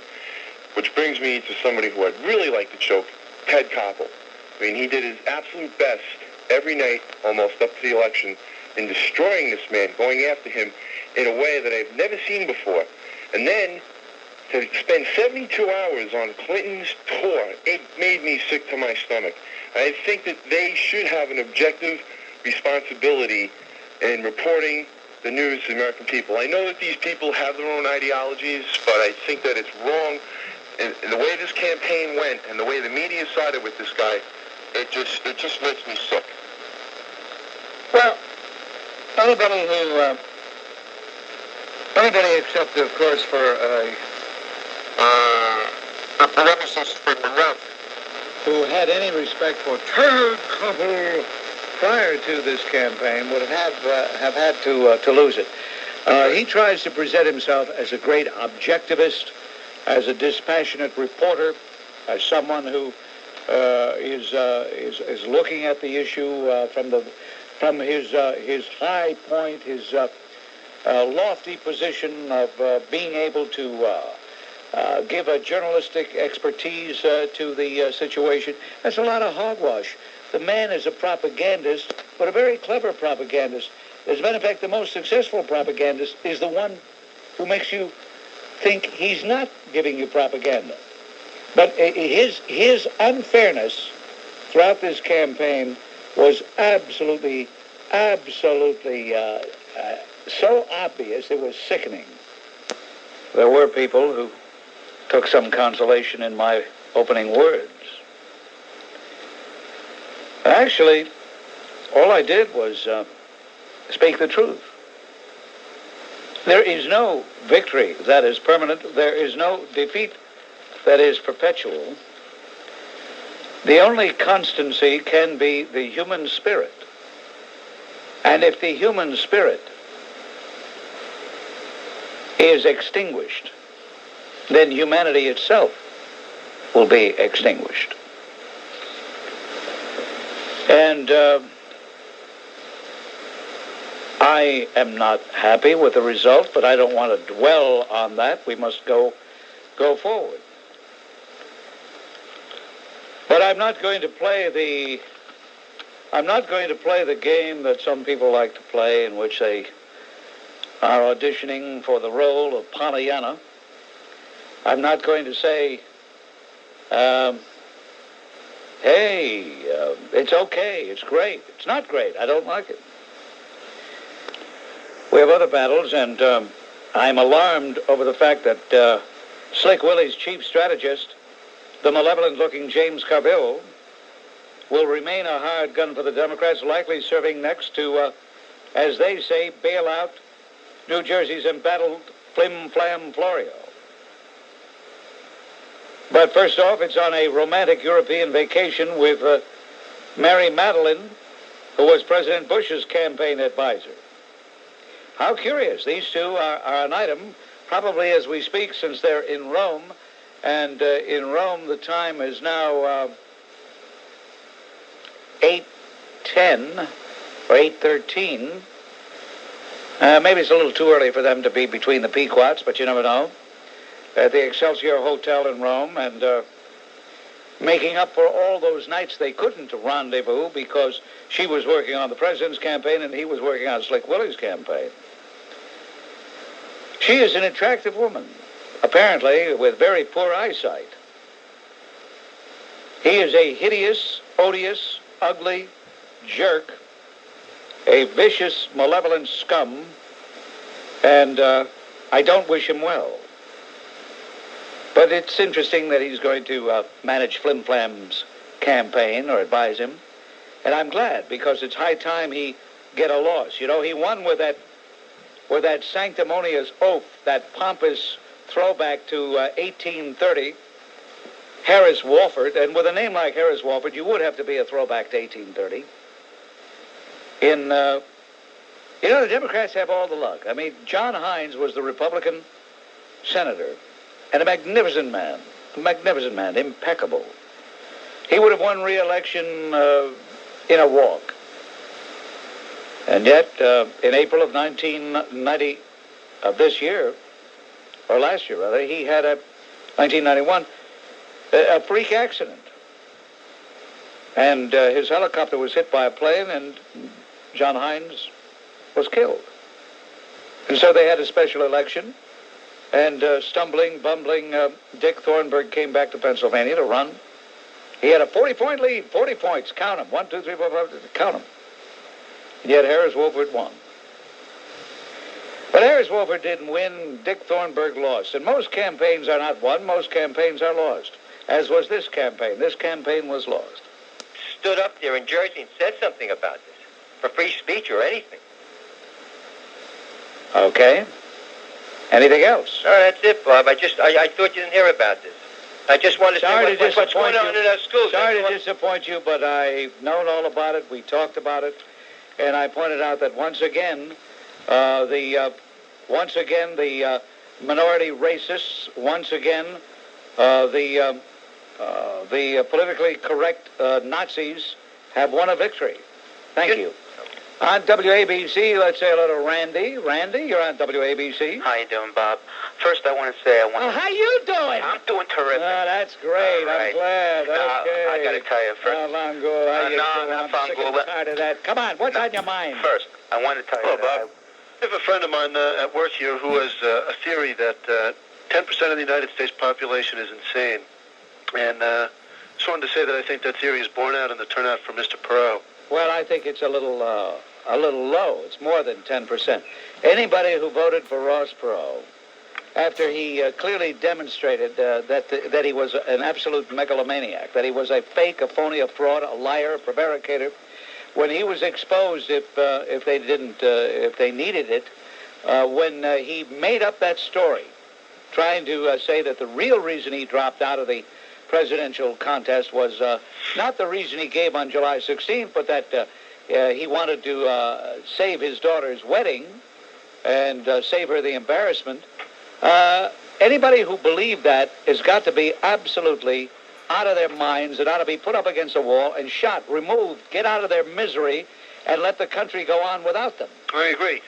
Which brings me to somebody who I'd really like to choke, Ted Koppel. I mean, he did his absolute best every night, almost up to the election, in destroying this man, going after him in a way that I've never seen before. And then, to spend 72 hours on Clinton's tour, it made me sick to my stomach. I think that they should have an objective responsibility in reporting the news to the American people. I know that these people have their own ideologies, but I think that it's wrong. And the way this campaign went and the way the media sided with this guy, it just makes me sick. Well, anybody except, of course, for a parenthesis for Perot, who had any respect for Ted Koppel prior to this campaign would have had to lose it. He tries to present himself as a great objectivist, as a dispassionate reporter, as someone who is looking at the issue from his high point, his lofty position of being able to give a journalistic expertise to the situation. That's a lot of hogwash. The man is a propagandist, but a very clever propagandist. As a matter of fact, the most successful propagandist is the one who makes you think he's not giving you propaganda. But his unfairness throughout this campaign was absolutely so obvious it was sickening. There were people who took some consolation in my opening words. Actually, all I did was speak the truth. There is no victory that is permanent. There is no defeat that is perpetual. The only constancy can be the human spirit. And if the human spirit is extinguished, then humanity itself will be extinguished. And I am not happy with the result, but I don't want to dwell on that. We must go forward. But I'm not going to play the game that some people like to play, in which they are auditioning for the role of Pollyanna. I'm not going to say, hey, it's okay, it's great. It's not great. I don't like it. We have other battles, and I'm alarmed over the fact that Slick Willie's chief strategist, the malevolent-looking James Carville, will remain a hard gun for the Democrats, likely serving next to, as they say, bail out New Jersey's embattled Flim Flam Florio. But first off, it's on a romantic European vacation with Mary Madeline, who was President Bush's campaign advisor. How curious. These two are an item, probably as we speak, since they're in Rome. And in Rome, the time is now 8:10 or 8:13. Maybe it's a little too early for them to be between the Pequots, but you never know. At the Excelsior Hotel in Rome, and making up for all those nights they couldn't rendezvous because she was working on the president's campaign and he was working on Slick Willie's campaign. She is an attractive woman, apparently with very poor eyesight. He is a hideous, odious, ugly jerk, a vicious, malevolent scum, and I don't wish him well. But it's interesting that he's going to manage Flim Flam's campaign or advise him, and I'm glad because it's high time he get a loss. You know, he won with that sanctimonious oath, that pompous throwback to 1830, Harris Wofford, and with a name like Harris Wofford, you would have to be a throwback to 1830. You know, the Democrats have all the luck. I mean, John Hynes was the Republican senator, and a magnificent man, impeccable. He would have won re-election in a walk. And yet, in April of 1990, of this year, or last year rather, he had 1991, a freak accident. And his helicopter was hit by a plane, and John Hynes was killed. And so they had a special election, and stumbling, bumbling Dick Thornburg came back to Pennsylvania to run. He had a 40-point lead, 40 points, count them, 1, 2, 3, 4, 5, count them. And yet Harris Wofford won. But Harris Wofford didn't win, Dick Thornburg lost. And most campaigns are not won, most campaigns are lost, as was this campaign. This campaign was lost. Stood up there in Jersey and said something about this, for free speech or anything. Okay. Anything else? No, that's it, Bob. I thought you didn't hear about this. I just wanted to say what's going on in our schools. Sorry to disappoint you, but I've known all about it. We talked about it, and I pointed out that once again the minority racists, once again the politically correct Nazis have won a victory. Thank you. On WABC, let's say hello to Randy. Randy, you're on WABC. How you doing, Bob? First, I want to say how you doing? I'm doing terrific. Oh, that's great. Right. I'm glad. Okay. I got to tell you first. I'm sick and tired of that. Come on, what's on your mind? First, I want to tell you Bob. I have a friend of mine at work here who has a theory that 10% of the United States population is insane. And just wanted to say that I think that theory is borne out in the turnout for Mr. Perot. Well, I think it's a little low. It's more than 10%. Anybody who voted for Ross Perot, after he clearly demonstrated that he was an absolute megalomaniac, that he was a fake, a phony, a fraud, a liar, a prevaricator, when he was exposed, if they needed it, when he made up that story, trying to say that the real reason he dropped out of the presidential contest was not the reason he gave on July 16th, but that he wanted to save his daughter's wedding and save her the embarrassment. Anybody who believed that has got to be absolutely out of their minds and ought to be put up against a wall and shot, removed, get out of their misery, and let the country go on without them. I agree.